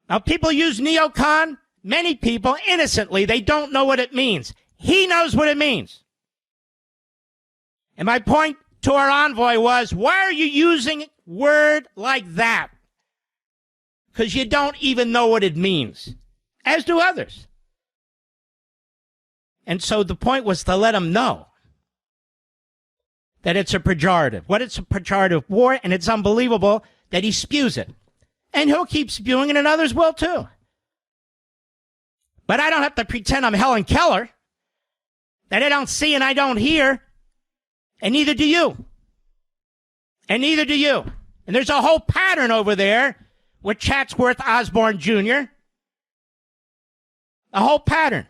Now, people use neocon, many people, innocently. They don't know what it means. He knows what it means. And my point to our envoy was, why are you using a word like that? Because you don't even know what it means, as do others. And so the point was to let him know that it's a pejorative. What it's a pejorative war, and it's unbelievable that he spews it. And he'll keep spewing it, and others will too. But I don't have to pretend I'm Helen Keller, that I don't see and I don't hear, and neither do you. And neither do you. And there's a whole pattern over there with Chatsworth Osborne Jr. A whole pattern.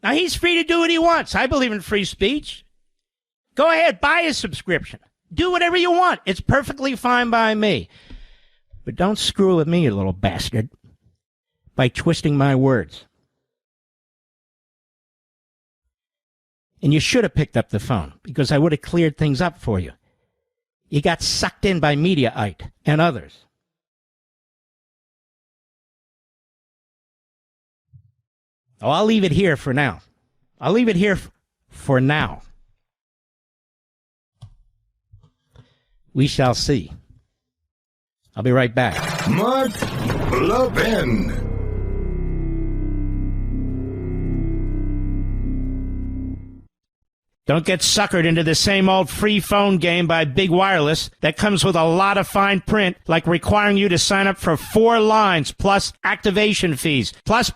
Now, he's free to do what he wants. I believe in free speech. Go ahead, buy a subscription. Do whatever you want. It's perfectly fine by me. But don't screw with me, you little bastard, by twisting my words. And you should have picked up the phone, because I would have cleared things up for you. You got sucked in by Mediaite and others. Oh, I'll leave it here for now. I'll leave it here for now. We shall see. I'll be right back. Mark Levin. Don't get suckered into the same old free phone game by Big Wireless that comes with a lot of fine print, like requiring you to sign up for 4 lines plus activation fees, plus.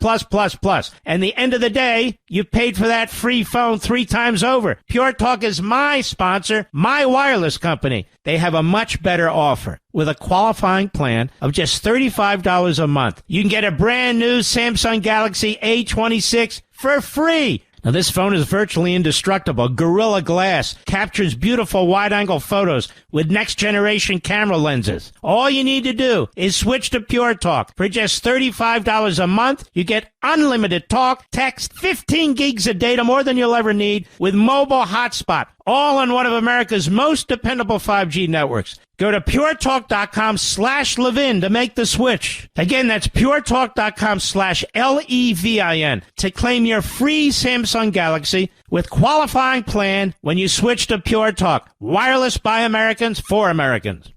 And the end of the day, you've paid for that free phone 3 times over. Pure Talk is my sponsor, my wireless company. They have a much better offer. With a qualifying plan of just $35 a month, you can get a brand new Samsung Galaxy A26 for free. Now, this phone is virtually indestructible. Gorilla Glass captures beautiful wide-angle photos with next-generation camera lenses. All you need to do is switch to Pure Talk. For just $35 a month, you get unlimited talk, text, 15 gigs of data, more than you'll ever need, with mobile hotspot, all on one of America's most dependable 5G networks. Go to puretalk.com/Levin to make the switch. Again, that's puretalk.com/LEVIN to claim your free Samsung Galaxy with qualifying plan when you switch to Pure Talk. Wireless by Americans for Americans.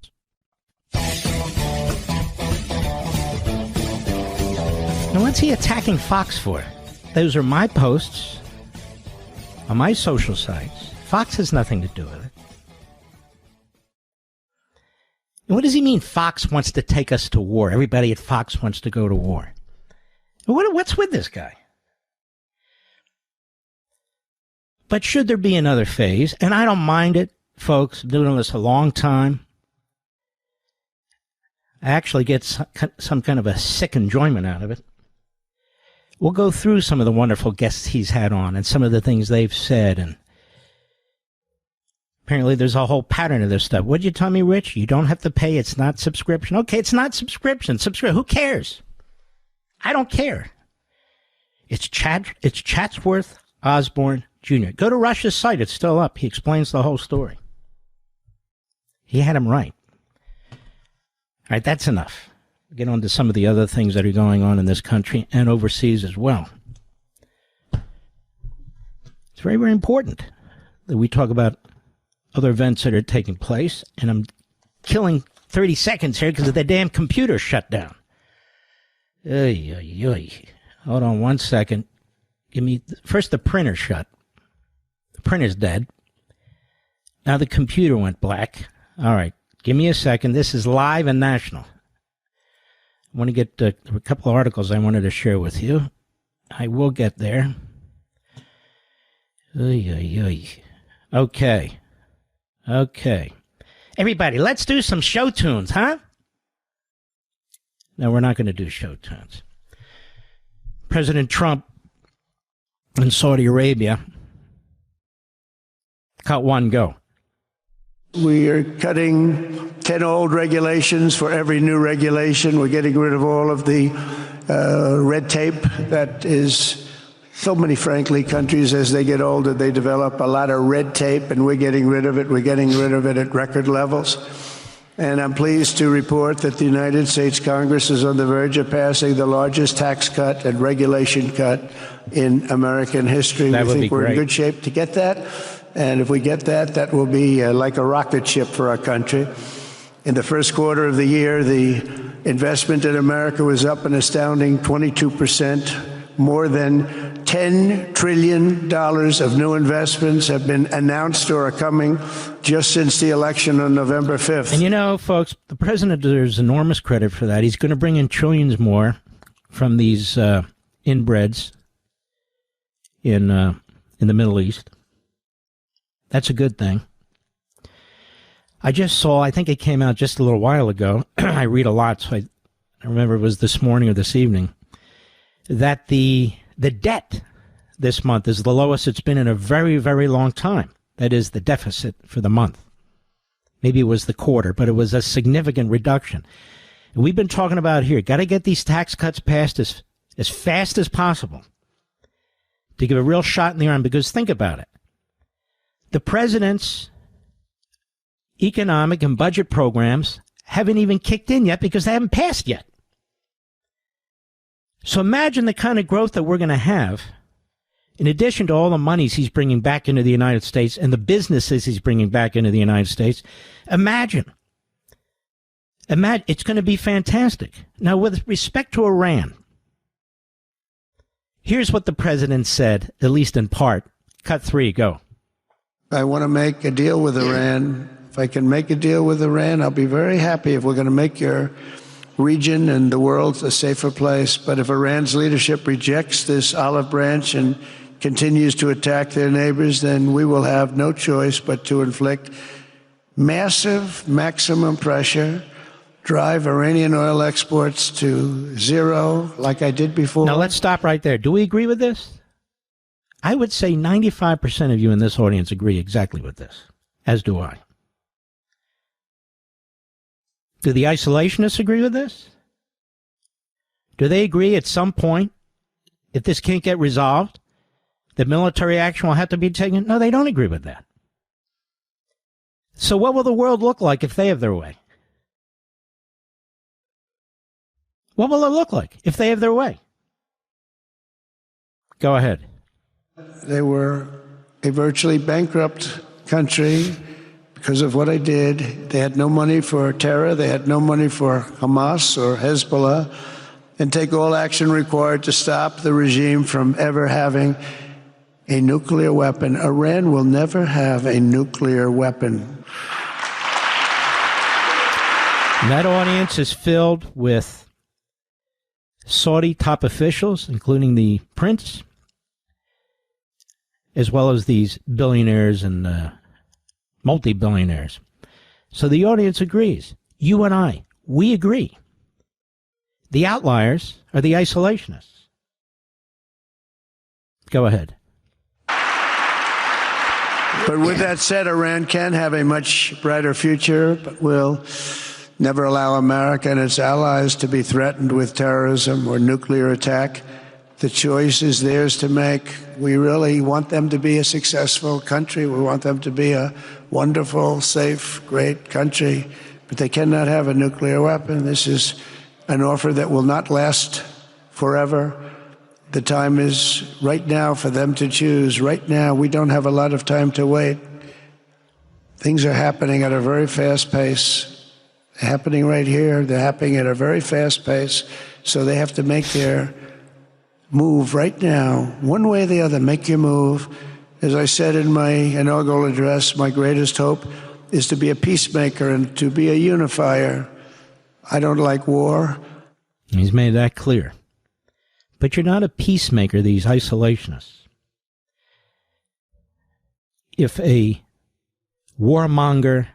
Now, what's he attacking Fox for? Those are my posts on my social sites. Fox has nothing to do with it. What does he mean Fox wants to take us to war? Everybody at Fox wants to go to war. What's with this guy? But should there be another phase, and I don't mind it, folks, I'm doing this a long time. I actually get some kind of a sick enjoyment out of it. We'll go through some of the wonderful guests he's had on and some of the things they've said. And apparently there's a whole pattern of this stuff. What'd you tell me, Rich? You don't have to pay. It's not subscription. Okay, it's not subscription. Who cares? I don't care. It's Chatsworth Osborne Jr. Go to Rush's site. It's still up. He explains the whole story. He had him right. All right, that's enough. Get on to some of the other things that are going on in this country and overseas as well. It's very, very important that we talk about other events that are taking place. And I'm killing 30 seconds here because the damn computer shut down. Hold on 1 second. Give me first the printer shut. The printer's dead. Now the computer went black. All right. Give me a second. This is live and national. I want to get a couple of articles I wanted to share with you. I will get there. Okay. Everybody, let's do some show tunes, huh? No, we're not going to do show tunes. President Trump in Saudi Arabia. Cut one, go. We are cutting 10 old regulations for every new regulation. We're getting rid of all of the red tape that is so many, frankly, countries, as they get older, they develop a lot of red tape, and we're getting rid of it. We're getting rid of it at record levels. And I'm pleased to report that the United States Congress is on the verge of passing the largest tax cut and regulation cut in American history. That would be think we're great. in good shape to get that. And if we get that, that will be like a rocket ship for our country. In the first quarter of the year, the investment in America was up an astounding 22%. More than $10 trillion of new investments have been announced or are coming just since the election on November 5th. And you know, folks, the president deserves enormous credit for that. He's going to bring in trillions more from these inbreds in the Middle East. That's a good thing. I just saw, I think it came out just a little while ago. I read a lot, so I remember it was this morning or this evening, that the debt this month is the lowest it's been in a very, very long time. That is the deficit for the month. Maybe it was the quarter, but it was a significant reduction. And we've been talking about here, got to get these tax cuts passed as fast as possible to give a real shot in the arm, because think about it. The president's economic and budget programs haven't even kicked in yet because they haven't passed yet. So imagine the kind of growth that we're going to have, in addition to all the monies he's bringing back into the United States and the businesses he's bringing back into the United States. Imagine. It's going to be fantastic. Now, with respect to Iran, here's what the president said, at least in part. Cut 3, go. I want to make a deal with Iran. If I can make a deal with Iran, I'll be very happy if we're going to make your region and the world a safer place. But if Iran's leadership rejects this olive branch and continues to attack their neighbors, then we will have no choice but to inflict massive maximum pressure, drive Iranian oil exports to zero like I did before. Now let's stop right there. Do we agree with this? I would say 95% of you in this audience agree exactly with this, as do I. Do the isolationists agree with this? Do they agree at some point, if this can't get resolved, that military action will have to be taken? No, they don't agree with that. So what will the world look like if they have their way? What will it look like if they have their way? Go ahead. They were a virtually bankrupt country because of what I did. They had no money for terror. They had no money for Hamas or Hezbollah, and take all action required to stop the regime from ever having a nuclear weapon. Iran will never have a nuclear weapon. And that audience is filled with Saudi top officials, including the prince, as well as these billionaires and multi-billionaires. So the audience agrees. You and I, we agree. The outliers are the isolationists. Go ahead. But with that said, Iran can have a much brighter future, but will never allow America and its allies to be threatened with terrorism or nuclear attack. The choice is theirs to make. We really want them to be a successful country. We want them to be a wonderful, safe, great country. But they cannot have a nuclear weapon. This is an offer that will not last forever. The time is right now for them to choose. Right now, we don't have a lot of time to wait. Things are happening at a very fast pace. They're happening right here. They're happening at a very fast pace. So they have to make their move right now, one way or the other. Make your move. As I said in my inaugural address, my greatest hope is to be a peacemaker and to be a unifier. I don't like war. He's made that clear. But you're not a peacemaker, these isolationists. If a warmonger,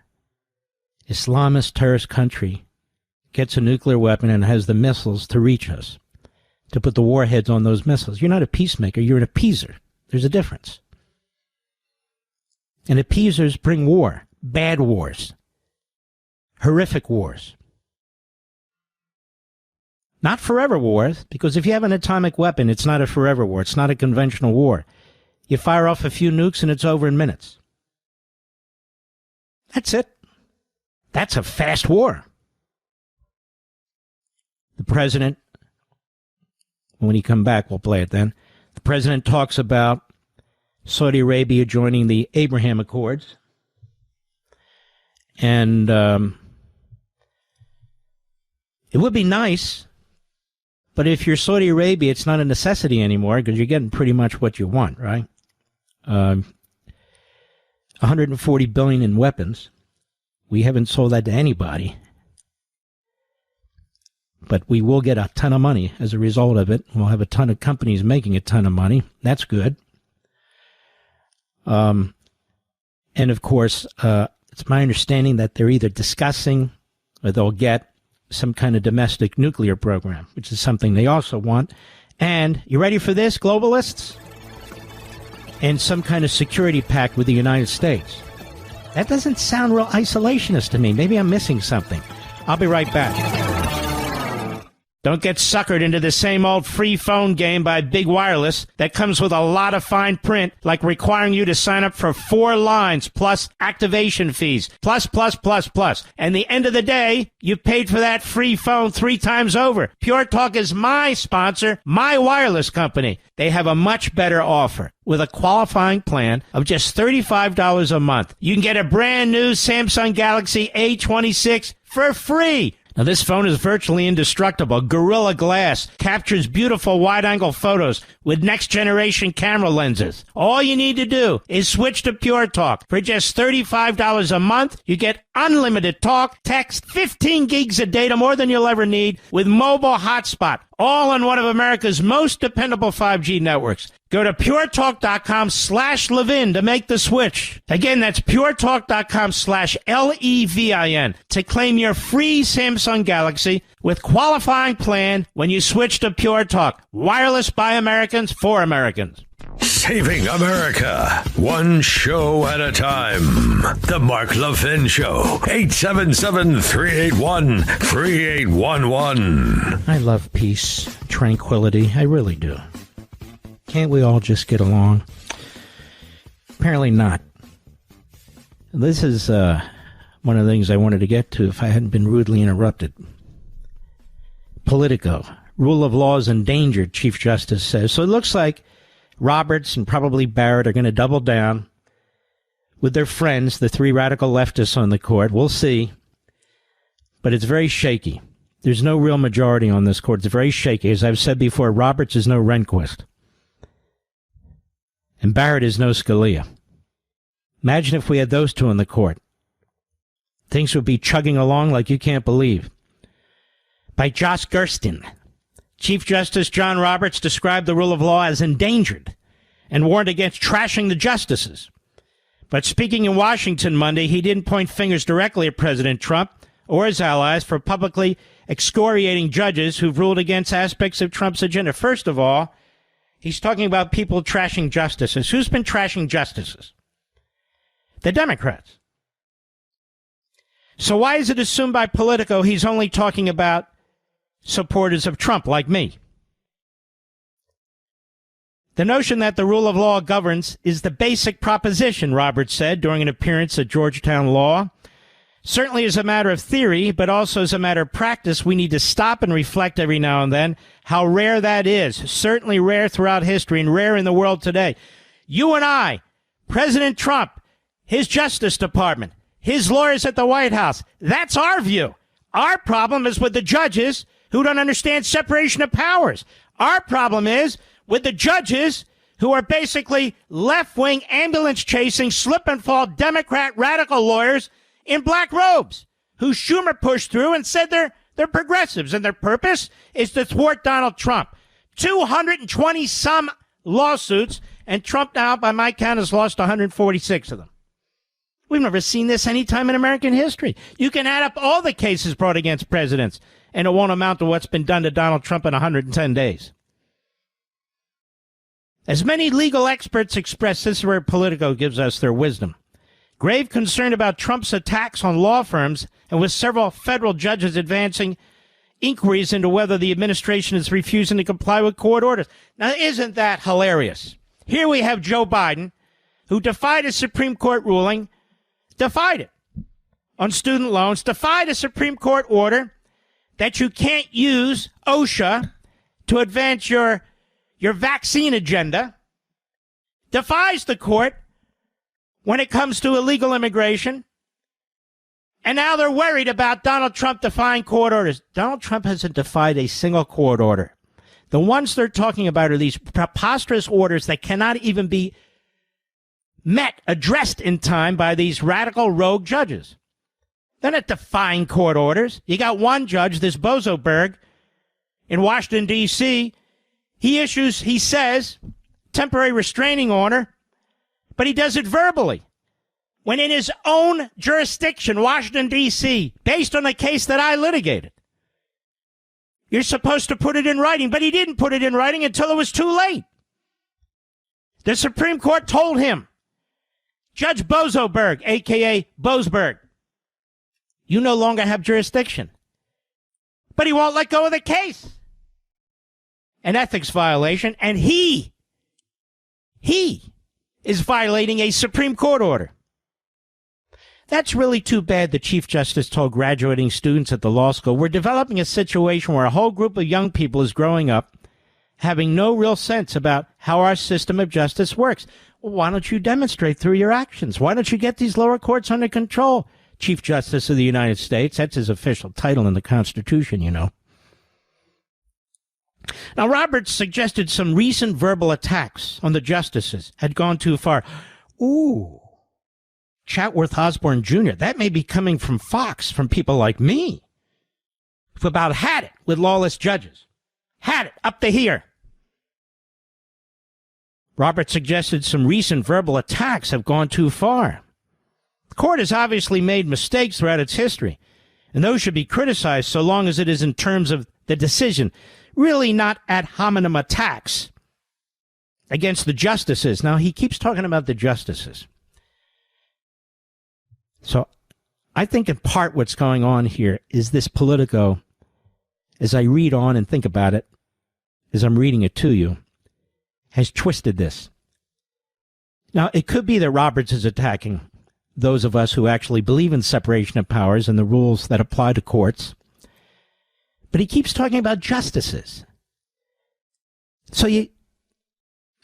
Islamist terrorist country gets a nuclear weapon and has the missiles to reach us, to put the warheads on those missiles, you're not a peacemaker, you're an appeaser. There's a difference. And appeasers bring war, bad wars, horrific wars. Not forever wars, because if you have an atomic weapon, it's not a forever war. It's not a conventional war. You fire off a few nukes and it's over in minutes. That's it. That's a fast war. The president, when he come back, we'll play it then. The president talks about Saudi Arabia joining the Abraham Accords. And it would be nice. But if you're Saudi Arabia, it's not a necessity anymore because you're getting pretty much what you want, right? $140 billion in weapons. We haven't sold that to anybody. But we will get a ton of money as a result of it. We'll have a ton of companies making a ton of money. That's good. And of course, it's my understanding that they're either discussing or they'll get some kind of domestic nuclear program, which is something they also want. And, you ready for this, globalists? And some kind of security pact with the United States. That doesn't sound real isolationist to me. Maybe I'm missing something. I'll be right back. Don't get suckered into the same old free phone game by Big Wireless that comes with a lot of fine print, like requiring you to sign up for 4 lines plus activation fees, plus. And the end of the day, you've paid for that free phone 3 times over. Pure Talk is my sponsor, my wireless company. They have a much better offer. With a qualifying plan of just $35 a month, you can get a brand new Samsung Galaxy A26 for free. Now, this phone is virtually indestructible. Gorilla Glass captures beautiful wide-angle photos with next-generation camera lenses. All you need to do is switch to Pure Talk. For just $35 a month, you get unlimited talk, text, 15 gigs of data, more than you'll ever need, with mobile hotspot, all on one of America's most dependable 5G networks. Go to puretalk.com/Levin to make the switch. Again, that's puretalk.com/LEVIN to claim your free Samsung Galaxy with qualifying plan when you switch to Pure Talk. Wireless by Americans for Americans. Saving America, one show at a time. The Mark Levin Show, 877-381-3811. I love peace, tranquility. I really do. Can't we all just get along? Apparently not. This is one of the things I wanted to get to if I hadn't been rudely interrupted. Politico. Rule of law is endangered, Chief Justice says. So it looks like Roberts and probably Barrett are going to double down with their friends, the 3 radical leftists on the court. We'll see. But it's very shaky. There's no real majority on this court. It's very shaky. As I've said before, Roberts is no Rehnquist. And Barrett is no Scalia. Imagine if we had those 2 in the court. things would be chugging along like you can't believe. By Josh Gersten. Chief Justice John Roberts described the rule of law as endangered and warned against trashing the justices. But speaking in Washington Monday, he didn't point fingers directly at President Trump or his allies for publicly excoriating judges who've ruled against aspects of Trump's agenda. First of all, he's talking about people trashing justices. Who's been trashing justices? The Democrats. So why is it assumed by Politico he's only talking about supporters of Trump like me? The notion that the rule of law governs is the basic proposition, Roberts said during an appearance at Georgetown Law. Certainly as a matter of theory, but also as a matter of practice, we need to stop and reflect every now and then how rare that is. Certainly rare throughout history and rare in the world today. You and I, President Trump, his Justice Department, his lawyers at the White House, that's our view. Our problem is with the judges who don't understand separation of powers. Our problem is with the judges who are basically left-wing, ambulance-chasing, slip-and-fall Democrat radical lawyers in black robes, who Schumer pushed through and said they're progressives, and their purpose is to thwart Donald Trump. 220-some lawsuits, and Trump now, by my count, has lost 146 of them. We've never seen this any time in American history. You can add up all the cases brought against presidents, and it won't amount to what's been done to Donald Trump in 110 days. As many legal experts express, this is where Politico gives us their wisdom. Grave concern about Trump's attacks on law firms, and with several federal judges advancing inquiries into whether the administration is refusing to comply with court orders. Now, isn't that hilarious? Here we have Joe Biden, who defied a Supreme Court ruling, defied it on student loans, defied a Supreme Court order that you can't use OSHA to advance your vaccine agenda, defies the court when it comes to illegal immigration, and now they're worried about Donald Trump defying court orders. Donald Trump hasn't defied a single court order. The ones they're talking about are these preposterous orders that cannot even be addressed in time by these radical rogue judges. They're not defying court orders. You got one judge, this Bozoberg, in Washington, D.C., he says, temporary restraining order, but he does it verbally. When in his own jurisdiction, Washington, D.C., based on a case that I litigated, you're supposed to put it in writing, but he didn't put it in writing until it was too late. The Supreme Court told him, Judge Bozoberg, a.k.a. Boasberg, you no longer have jurisdiction. But he won't let go of the case. An ethics violation, and he is violating a Supreme Court order. That's really too bad, the Chief Justice told graduating students at the law school. We're developing a situation where a whole group of young people is growing up having no real sense about how our system of justice works. Well, why don't you demonstrate through your actions? Why don't you get these lower courts under control? Chief Justice of the United States, that's his official title in the Constitution, you know. Now, Roberts suggested some recent verbal attacks on the justices had gone too far. Ooh, Chatworth Osborne Jr., that may be coming from Fox, from people like me, who've about had it with lawless judges. Had it up to here. Roberts suggested some recent verbal attacks have gone too far. The court has obviously made mistakes throughout its history, and those should be criticized so long as it is in terms of the decision, really not ad hominem attacks against the justices. Now, he keeps talking about the justices. So I think in part what's going on here is this Politico, as I read on and think about it, as I'm reading it to you, has twisted this. Now, it could be that Roberts is attacking those of us who actually believe in separation of powers and the rules that apply to courts. But he keeps talking about justices. So you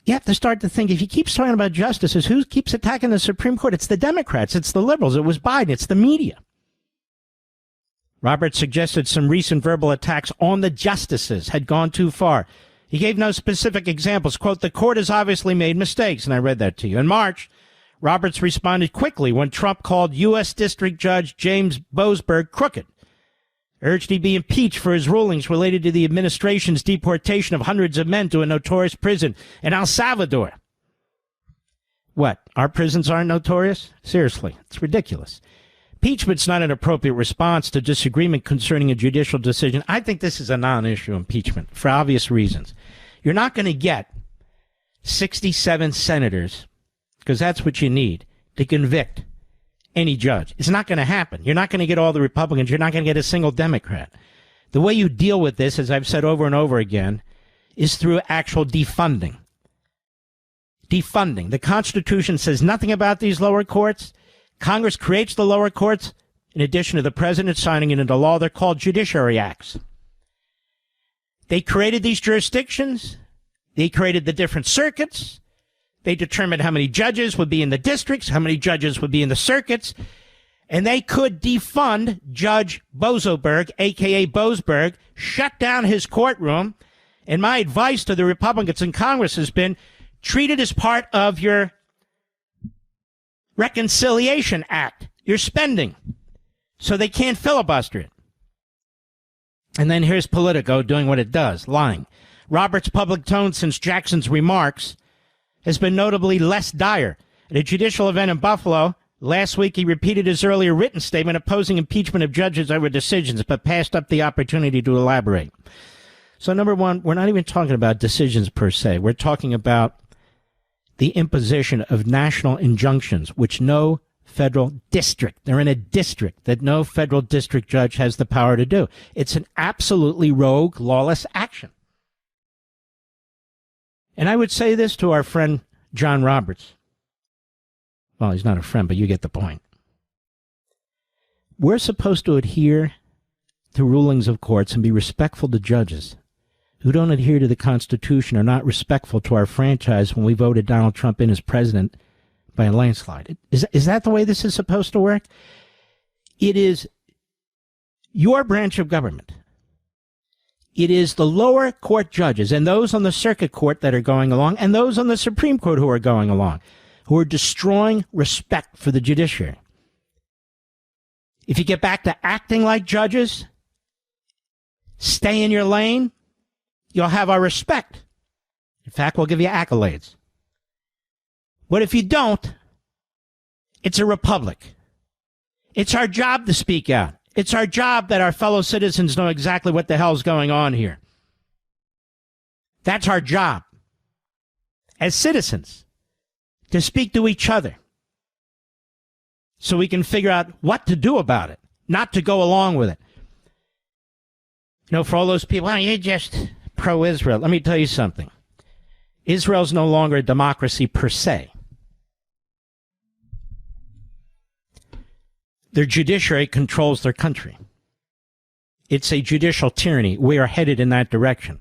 have to start to think, if he keeps talking about justices, who keeps attacking the Supreme Court? It's the Democrats, it's the liberals, it was Biden, it's the media. Roberts suggested some recent verbal attacks on the justices had gone too far. He gave no specific examples. Quote, the court has obviously made mistakes, and I read that to you. In March, Roberts responded quickly when Trump called U.S. District Judge James Boasberg crooked, urged he be impeached for his rulings related to the administration's deportation of hundreds of men to a notorious prison in El Salvador. What, our prisons aren't notorious? Seriously, it's ridiculous. Impeachment's not an appropriate response to disagreement concerning a judicial decision. I think this is a non-issue, impeachment, for obvious reasons. You're not going to get 67 senators, because that's what you need, to convict any judge. It's not going to happen. You're not going to get all the Republicans. You're not going to get a single Democrat. The way you deal with this, as I've said over and over again, is through actual defunding. Defunding. The Constitution says nothing about these lower courts. Congress creates the lower courts in addition to the president signing it into law. They're called Judiciary Acts. They created these jurisdictions. They created the different circuits. They determined how many judges would be in the districts, how many judges would be in the circuits, and they could defund Judge Boasberg, a.k.a. Boasberg, shut down his courtroom. And my advice to the Republicans in Congress has been, treat it as part of your Reconciliation Act, your spending, so they can't filibuster it. And then here's Politico doing what it does, lying. Roberts' public tone since Jackson's remarks has been notably less dire. At a judicial event in Buffalo last week, he repeated his earlier written statement opposing impeachment of judges over decisions, but passed up the opportunity to elaborate. So, number one, we're not even talking about decisions per se. We're talking about the imposition of national injunctions, which no federal district, they're in a district that no federal district judge has the power to do. It's an absolutely rogue, lawless action. And I would say this to our friend John Roberts. Well, he's not a friend, but you get the point. We're supposed to adhere to rulings of courts and be respectful to judges. Who don't adhere to the Constitution are not respectful to our franchise when we voted Donald Trump in as president by a landslide. Is that the way this is supposed to work? It is your branch of government. It is the lower court judges and those on the circuit court that are going along and those on the Supreme Court who are going along, who are destroying respect for the judiciary. If you get back to acting like judges, stay in your lane, you'll have our respect. In fact, we'll give you accolades. But if you don't, it's a republic. It's our job to speak out. It's our job that our fellow citizens know exactly what the hell's going on here. That's our job as citizens, to speak to each other so we can figure out what to do about it, not to go along with it. You know, for all those people, you're just pro-Israel. Let me tell you something. Israel's no longer a democracy per se. Their judiciary controls their country. It's a judicial tyranny. We are headed in that direction.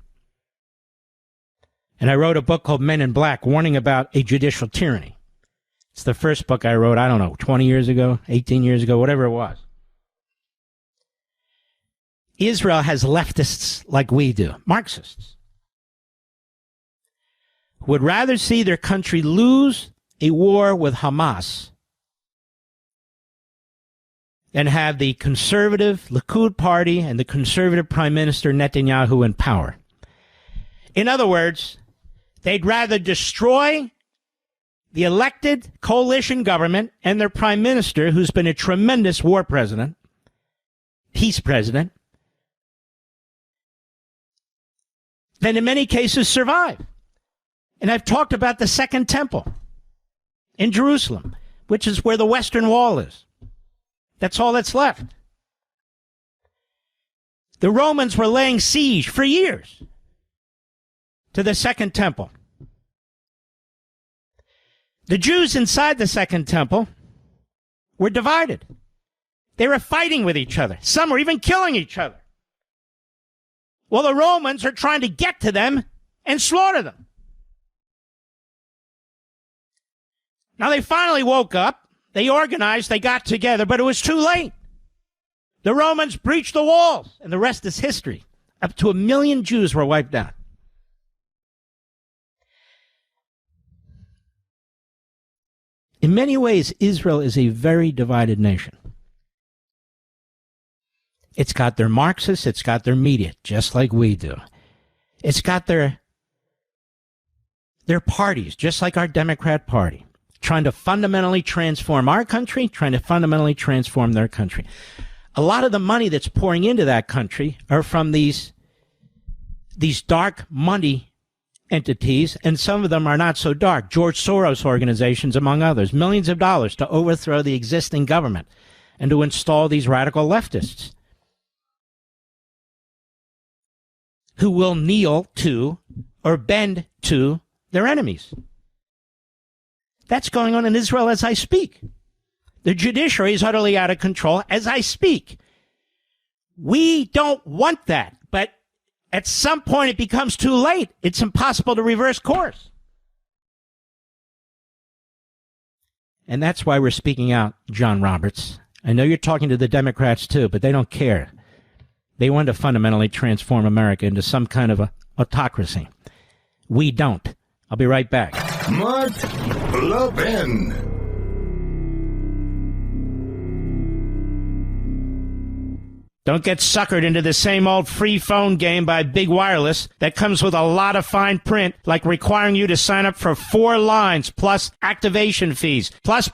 And I wrote a book called Men in Black, warning about a judicial tyranny. It's the first book I wrote, 20 years ago, 18 years ago, whatever it was. Israel has leftists like we do, Marxists, who would rather see their country lose a war with Hamas than have the conservative Likud party and the conservative Prime Minister Netanyahu in power. In other words, they'd rather destroy the elected coalition government and their prime minister, who's been a tremendous war president, peace president, than in many cases survive. And I've talked about the Second Temple in Jerusalem, which is where the Western Wall is. That's all that's left. The Romans were laying siege for years to the Second Temple. The Jews inside the Second Temple were divided. They were fighting with each other. Some were even killing each other. Well, the Romans are trying to get to them and slaughter them. Now, they finally woke up. They organized, they got together, but it was too late. The Romans breached the walls, and the rest is history. Up to 1 million Jews were wiped out. In many ways, Israel is a very divided nation. It's got their Marxists, it's got their media, just like we do. It's got their parties, just like our Democrat Party, trying to fundamentally transform our country, trying to fundamentally transform their country. A lot of the money that's pouring into that country are from these dark money entities, and some of them are not so dark. George Soros organizations, among others, millions of dollars to overthrow the existing government and to install these radical leftists who will kneel to or bend to their enemies. That's going on in Israel as I speak. The judiciary is utterly out of control as I speak. We don't want that, but at some point it becomes too late. It's impossible to reverse course. And that's why we're speaking out, John Roberts. I know you're talking to the Democrats too, but they don't care. They want to fundamentally transform America into some kind of a autocracy. We don't. I'll be right back. Mark Levin. Don't get suckered into the same old free phone game by Big Wireless that comes with a lot of fine print, like requiring you to sign up for 4 lines plus activation fees, plus.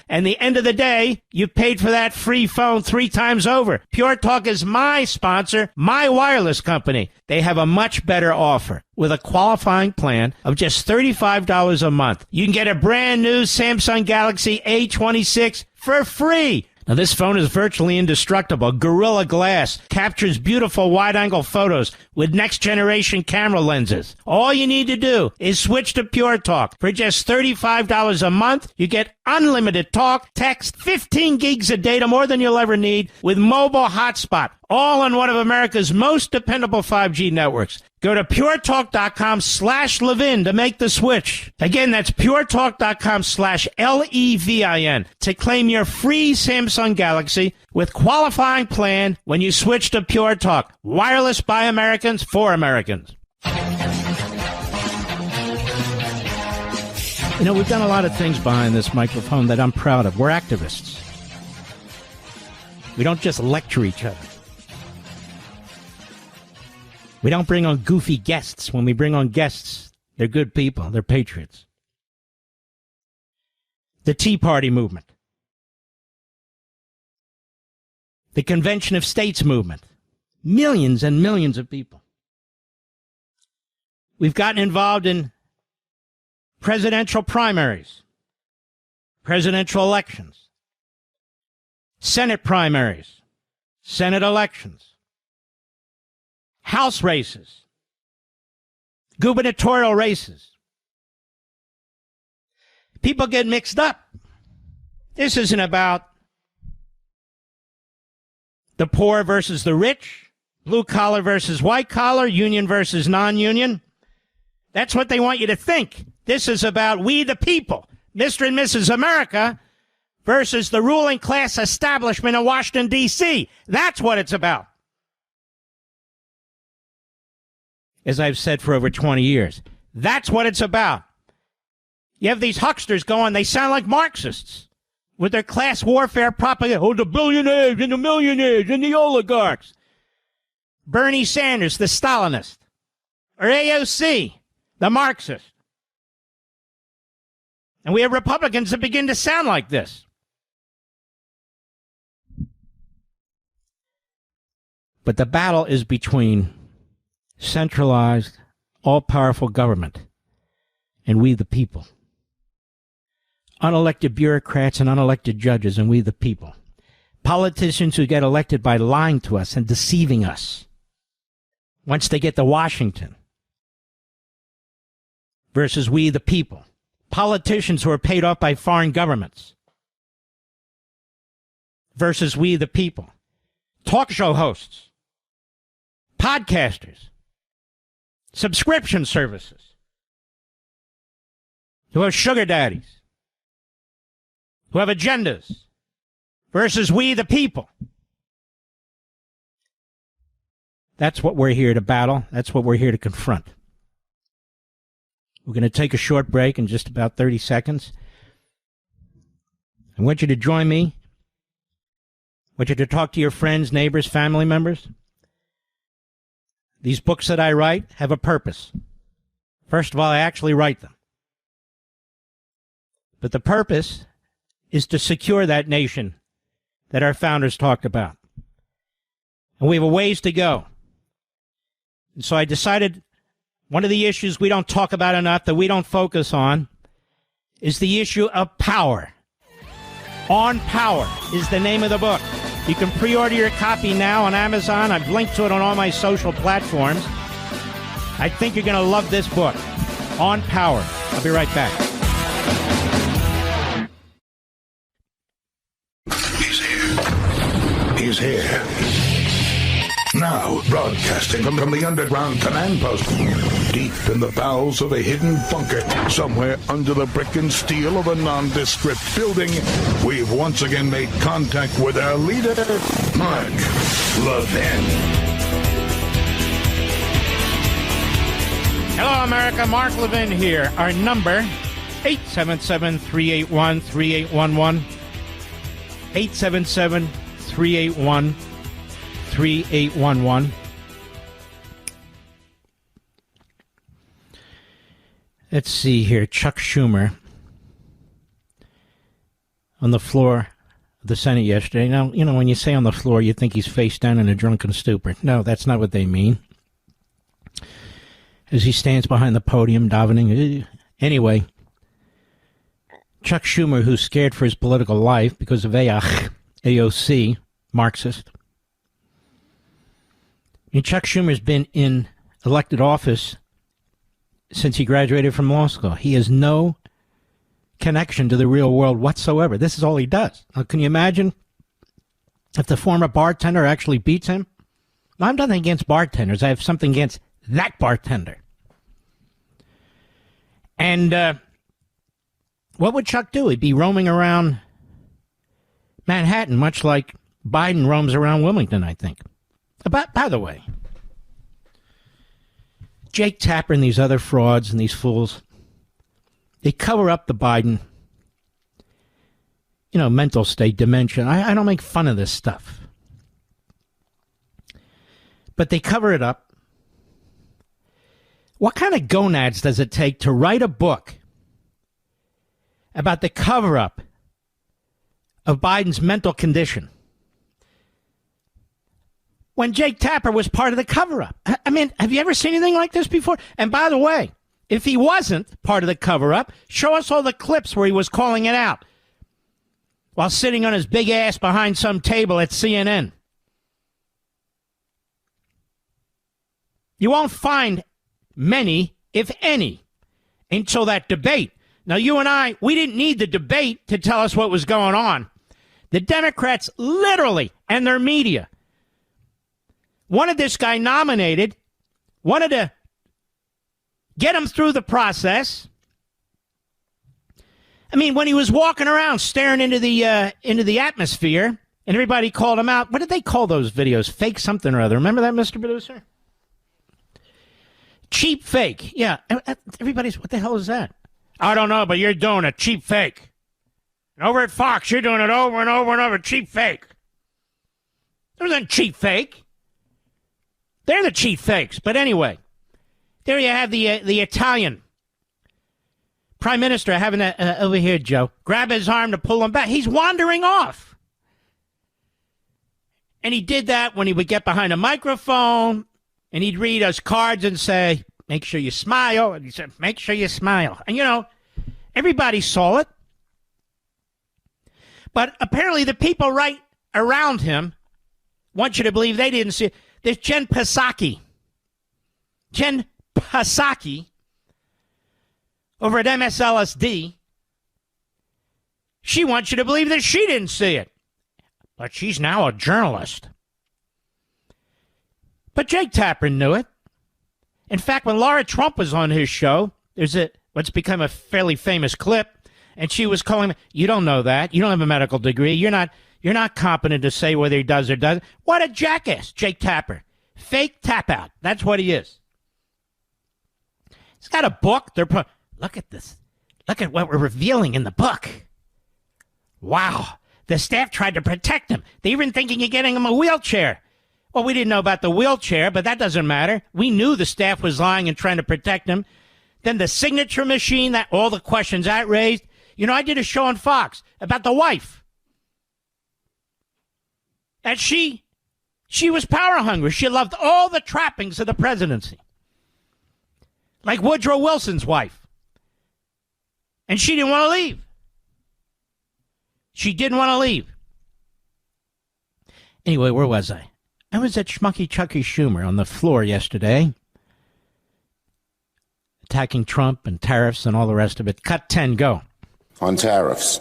And the end of the day, you've paid for that free phone 3 times over. Pure Talk is my sponsor, my wireless company. They have a much better offer. With a qualifying plan of just $35 a month, you can get a brand new Samsung Galaxy A26 for free. Now, this phone is virtually indestructible. Gorilla Glass captures beautiful wide-angle photos with next-generation camera lenses. All you need to do is switch to Pure Talk. For just $35 a month, you get unlimited talk, text, 15 gigs of data, more than you'll ever need, with mobile hotspot, all on one of America's most dependable 5G networks. Go to puretalk.com/Levin to make the switch. Again, that's puretalk.com/LEVIN to claim your free Samsung Galaxy with qualifying plan when you switch to Pure Talk. Wireless by Americans for Americans. You know, we've done a lot of things behind this microphone that I'm proud of. We're activists. We don't just lecture each other. We don't bring on goofy guests. When we bring on guests, they're good people. They're patriots. The Tea Party movement. The Convention of States movement. Millions and millions of people. We've gotten involved in presidential primaries, presidential elections, Senate primaries, Senate elections, House races, gubernatorial races. People get mixed up. This isn't about the poor versus the rich, blue collar versus white collar, union versus non-union. That's what they want you to think. This is about we the people, Mr. and Mrs. America, versus the ruling class establishment in Washington, D.C. That's what it's about. As I've said for over 20 years, that's what it's about. You have these hucksters going, they sound like Marxists with their class warfare propaganda. Oh, the billionaires and the millionaires and the oligarchs. Bernie Sanders, the Stalinist. Or AOC, the Marxist. And we have Republicans that begin to sound like this. But the battle is between centralized, all-powerful government and we the people. Unelected bureaucrats and unelected judges and we the people. Politicians who get elected by lying to us and deceiving us once they get to Washington versus we the people. Politicians who are paid off by foreign governments versus we the people. Talk show hosts, podcasters, subscription services who have sugar daddies, who have agendas, versus we the people. That's what we're here to battle. That's what we're here to confront. We're going to take a short break in just about 30 seconds. I want you to join me. I want you to talk to your friends, neighbors, family members. These books that I write have a purpose. First of all, I actually write them. But the purpose is to secure that nation that our founders talked about. And we have a ways to go. And so I decided one of the issues we don't talk about enough, that we don't focus on, is the issue of power. On Power is the name of the book. You can pre-order your copy now on Amazon. I've linked to it on all my social platforms. I think you're going to love this book, On Power. I'll be right back. He's here. Now, broadcasting from the underground command post, deep in the bowels of a hidden bunker, somewhere under the brick and steel of a nondescript building, we've once again made contact with our leader, Mark Levin. Hello, America. Mark Levin here. Our number, 877-381-3811. 877-381-3811. Let's see here. Chuck Schumer on the floor of the Senate yesterday. Now, you know, when you say on the floor, you think he's face down in a drunken stupor. No, that's not what they mean. As he stands behind the podium, davening. Anyway, Chuck Schumer, who's scared for his political life because of AOC, Marxist. And Chuck Schumer's been in elected office since he graduated from law school. He has no connection to the real world whatsoever. This is all he does. Now, can you imagine if the former bartender actually beats him? Now, I'm nothing against bartenders. I have something against that bartender. And what would Chuck do? He'd be roaming around Manhattan, much like Biden roams around Wilmington, I think. By the way, Jake Tapper and these other frauds and these fools, they cover up the Biden, mental state, dementia. I don't make fun of this stuff. But they cover it up. What kind of gonads does it take to write a book about the cover-up of Biden's mental condition when Jake Tapper was part of the cover-up? I mean, have you ever seen anything like this before? And by the way, if he wasn't part of the cover-up, show us all the clips where he was calling it out while sitting on his big ass behind some table at CNN. You won't find many, if any, until that debate. Now, you and I, we didn't need the debate to tell us what was going on. The Democrats literally, and their media, wanted this guy nominated, wanted to get him through the process. I mean, when he was walking around staring into the atmosphere, and everybody called him out. What did they call those videos? Fake something or other. Remember that, Mr. Producer? Cheap fake. Yeah. Everybody's, what the hell is that? I don't know, but you're doing a cheap fake. And over at Fox, you're doing it over and over and over. Cheap fake. There wasn't cheap fake. They're the cheap fakes. But anyway, there you have the Italian prime minister having over here, Joe. Grab his arm to pull him back. He's wandering off. And he did that when he would get behind a microphone and he'd read us cards and say, make sure you smile. And he said, make sure you smile. And, everybody saw it. But apparently the people right around him want you to believe they didn't see it. There's Jen Psaki. Jen Psaki over at MSLSD. She wants you to believe that she didn't see it. But she's now a journalist. But Jake Tapper knew it. In fact, when Laura Trump was on his show, there's what's become a fairly famous clip, and she was calling him, you don't know that. You don't have a medical degree. You're not competent to say whether he does or doesn't. What a jackass, Jake Tapper. Fake tap out. That's what he is. He's got a book. Look at this. Look at what we're revealing in the book. Wow. The staff tried to protect him. They even thinking of getting him a wheelchair. Well, we didn't know about the wheelchair, but that doesn't matter. We knew the staff was lying and trying to protect him. Then the signature machine, that all the questions that raised. You know, I did a show on Fox about the wife. And she was power hungry. She loved all the trappings of the presidency. Like Woodrow Wilson's wife. And she didn't want to leave. She didn't want to leave. Anyway, where was I? I was at Schmucky Chucky Schumer on the floor yesterday, attacking Trump and tariffs and all the rest of it. Cut 10, go. On tariffs.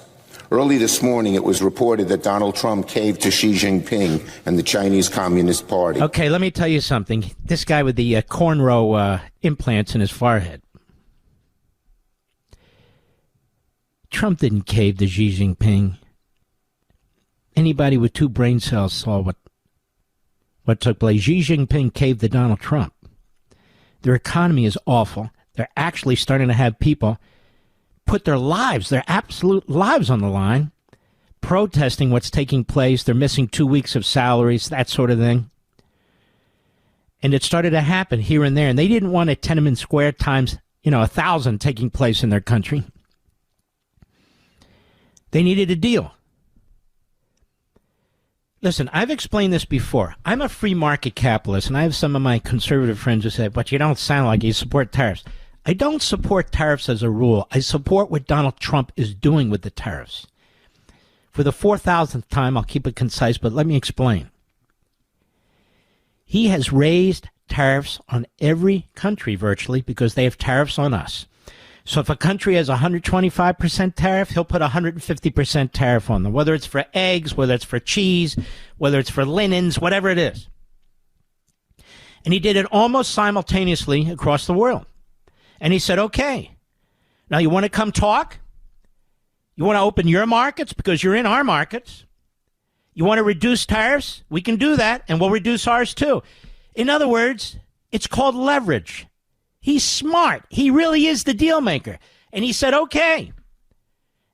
Early this morning, it was reported that Donald Trump caved to Xi Jinping and the Chinese Communist Party. Okay, let me tell you something. This guy with the cornrow implants in his forehead. Trump didn't cave to Xi Jinping. Anybody with 2 brain cells saw what took place. Xi Jinping caved to Donald Trump. Their economy is awful. They're actually starting to have people put their lives, their absolute lives on the line, protesting what's taking place. They're missing 2 weeks of salaries, that sort of thing. And it started to happen here and there. And they didn't want a Tiananmen Square times, 1,000 taking place in their country. They needed a deal. Listen, I've explained this before. I'm a free market capitalist, and I have some of my conservative friends who say, but you don't sound like you support tariffs. I don't support tariffs as a rule. I support what Donald Trump is doing with the tariffs. For the 4,000th time, I'll keep it concise, but let me explain. He has raised tariffs on every country virtually because they have tariffs on us. So if a country has 125% tariff, he'll put 150% tariff on them, whether it's for eggs, whether it's for cheese, whether it's for linens, whatever it is. And he did it almost simultaneously across the world. And he said, okay, now you want to come talk? You want to open your markets because you're in our markets? You want to reduce tariffs? We can do that, and we'll reduce ours too. In other words, it's called leverage. He's smart. He really is the deal maker. And he said, okay.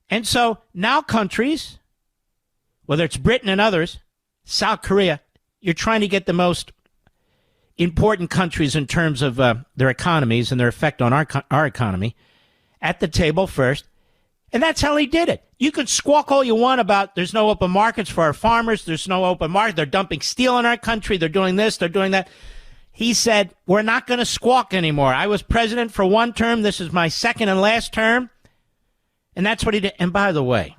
And so now countries, whether it's Britain and others, South Korea, you're trying to get the most important countries in terms of their economies and their effect on our economy at the table first. And that's how he did it. You could squawk all you want about there's no open markets for our farmers. There's no open market. They're dumping steel in our country. They're doing this. They're doing that. He said, we're not going to squawk anymore. I was president for 1 term. This is my 2nd and last term. And that's what he did. And by the way,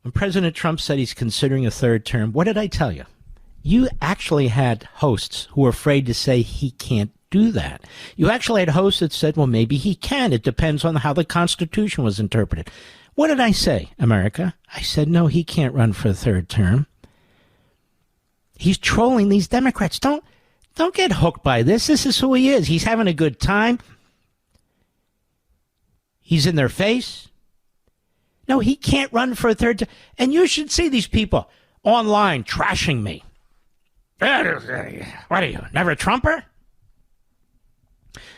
when President Trump said he's considering a 3rd term, what did I tell you? You actually had hosts who were afraid to say he can't do that. You actually had hosts that said, well, maybe he can. It depends on how the Constitution was interpreted. What did I say, America? I said, no, he can't run for a 3rd term. He's trolling these Democrats. Don't get hooked by this. This is who he is. He's having a good time. He's in their face. No, he can't run for a 3rd term. And you should see these people online trashing me. What are you, never a Trumper?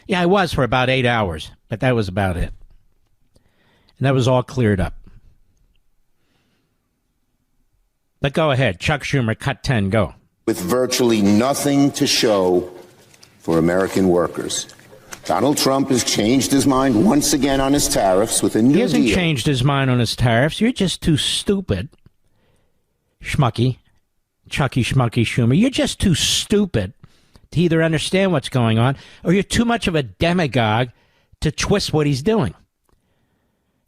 Yeah, I was for about 8 hours, but that was about it. And that was all cleared up. But go ahead, Chuck Schumer, cut 10, go. With virtually nothing to show for American workers. Donald Trump has changed his mind once again on his tariffs with a new deal. He hasn't changed his mind on his tariffs. You're just too stupid. Schmucky, Chucky Schmucky Schumer, you're just too stupid to either understand what's going on or you're too much of a demagogue to twist what he's doing.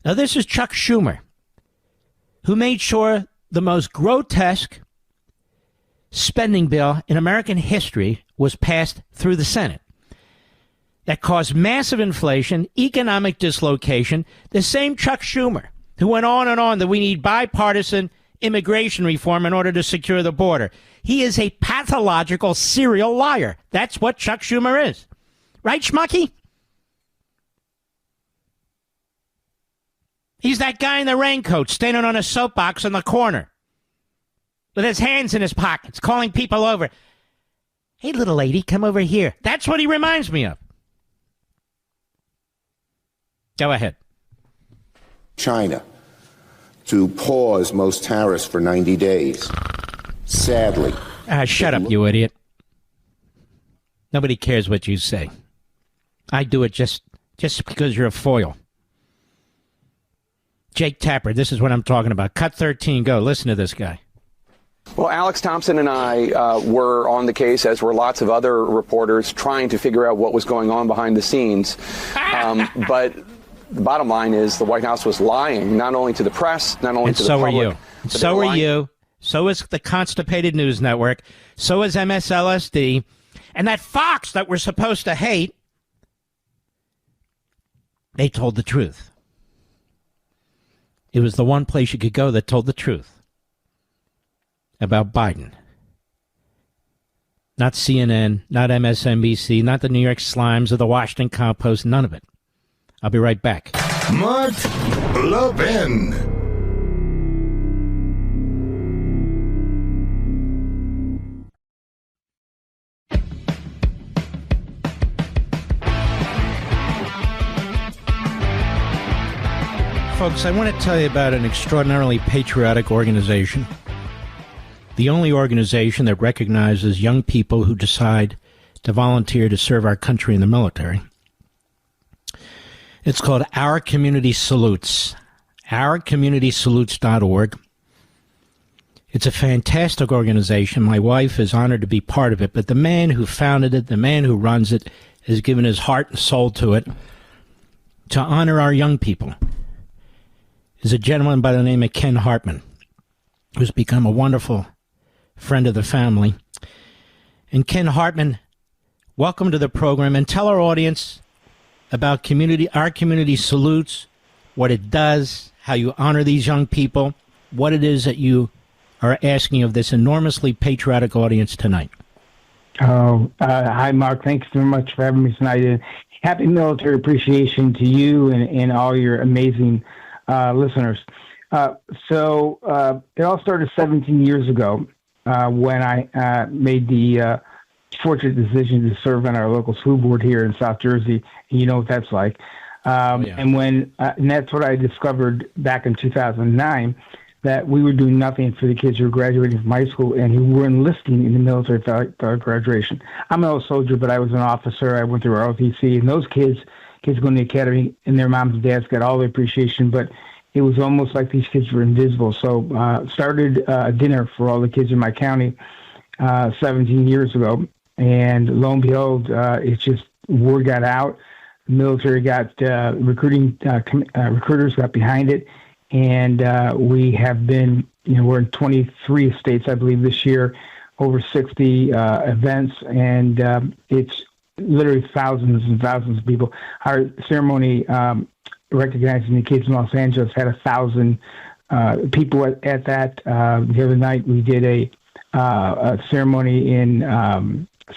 Now, this is Chuck Schumer, who made sure the most grotesque spending bill in American history was passed through the Senate. That caused massive inflation, economic dislocation. The same Chuck Schumer who went on and on that we need bipartisan immigration reform in order to secure the border. He is a pathological serial liar. That's what Chuck Schumer is. Right, Schmucky? He's that guy in the raincoat standing on a soapbox in the corner with his hands in his pockets, calling people over. Hey, little lady, come over here. That's what he reminds me of. Go ahead. China to pause most tariffs for 90 days. Sadly. Shut up, you idiot. Nobody cares what you say. I do it just because you're a foil. Jake Tapper, this is what I'm talking about. Cut 13, go. Listen to this guy. Well, Alex Thompson and I were on the case, as were lots of other reporters, trying to figure out what was going on behind the scenes. But the bottom line is the White House was lying, not only to the press, not only to the public. So are you. So are you. So is the Constipated News Network. So is MSLSD. And that Fox that we're supposed to hate, they told the truth. It was the one place you could go that told the truth about Biden. Not CNN, not MSNBC, not the New York Slimes or the Washington Compost, none of it. I'll be right back. Mark Levin. Folks, I want to tell you about an extraordinarily patriotic organization. The only organization that recognizes young people who decide to volunteer to serve our country in the military. It's called Our Community Salutes. OurCommunitySalutes.org. It's a fantastic organization. My wife is honored to be part of it, but the man who founded it, the man who runs it, has given his heart and soul to it to honor our young people. Is a gentleman by the name of Ken Hartman, who's become a wonderful friend of the family. And Ken Hartman, welcome to the program, and tell our audience about Our Community Salutes, what it does, how you honor these young people, what it is that you are asking of this enormously patriotic audience tonight. Hi, Mark. Thanks very much for having me tonight. Happy Military Appreciation to you and all your amazing listeners. So it all started 17 years ago when I made the fortunate decision to serve on our local school board here in South Jersey. And you know what that's like. And that's what I discovered back in 2009, that we were doing nothing for the kids who were graduating from high school and who were enlisting in the military for graduation. I'm an old soldier, but I was an officer. I went through ROTC, and those kids going to the academy, and their moms and dads got all the appreciation, but it was almost like these kids were invisible. So started a dinner for all the kids in my county 17 years ago, and lo and behold, it's just word got out. The military got recruiters got behind it, and we have been, we're in 23 states, I believe, this year, over 60 events, and it's literally thousands and thousands of people. Our ceremony recognizing the kids in Los Angeles had 1,000 people at that. The other night we did a ceremony in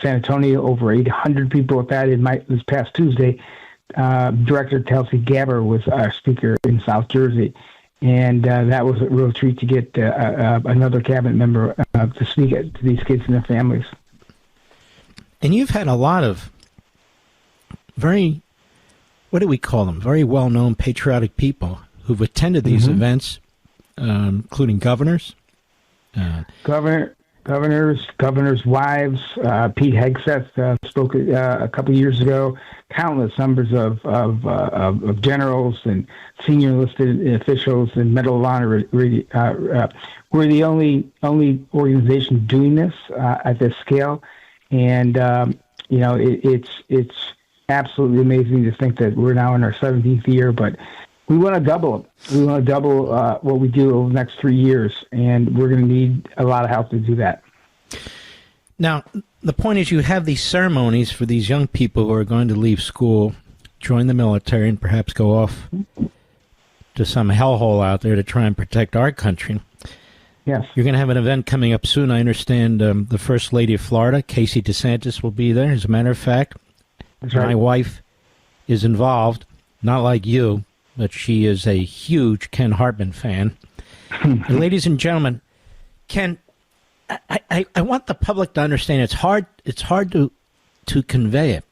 San Antonio, over 800 people at that. This past Tuesday, Director Tulsi Gabbard was our speaker in South Jersey. And that was a real treat to get another cabinet member to speak to these kids and their families. And you've had a lot of very, what do we call them, very well-known patriotic people who've attended these events, including governors. Governors' wives. Pete Hegseth spoke a couple of years ago. Countless numbers of generals and senior enlisted officials and Medal of Honor. We're the only organization doing this at this scale, and it's absolutely amazing to think that we're now in our 17th year, but we want to double it. We want to double what we do over the next 3 years, and we're going to need a lot of help to do that. Now, the point is you have these ceremonies for these young people who are going to leave school, join the military, and perhaps go off to some hellhole out there to try and protect our country. Yes. You're going to have an event coming up soon. I understand the First Lady of Florida, Casey DeSantis, will be there. As a matter of fact, That's right. My wife is involved, not like you, but she is a huge Ken Hartman fan. And ladies and gentlemen, Ken, I want the public to understand it's hard to convey it,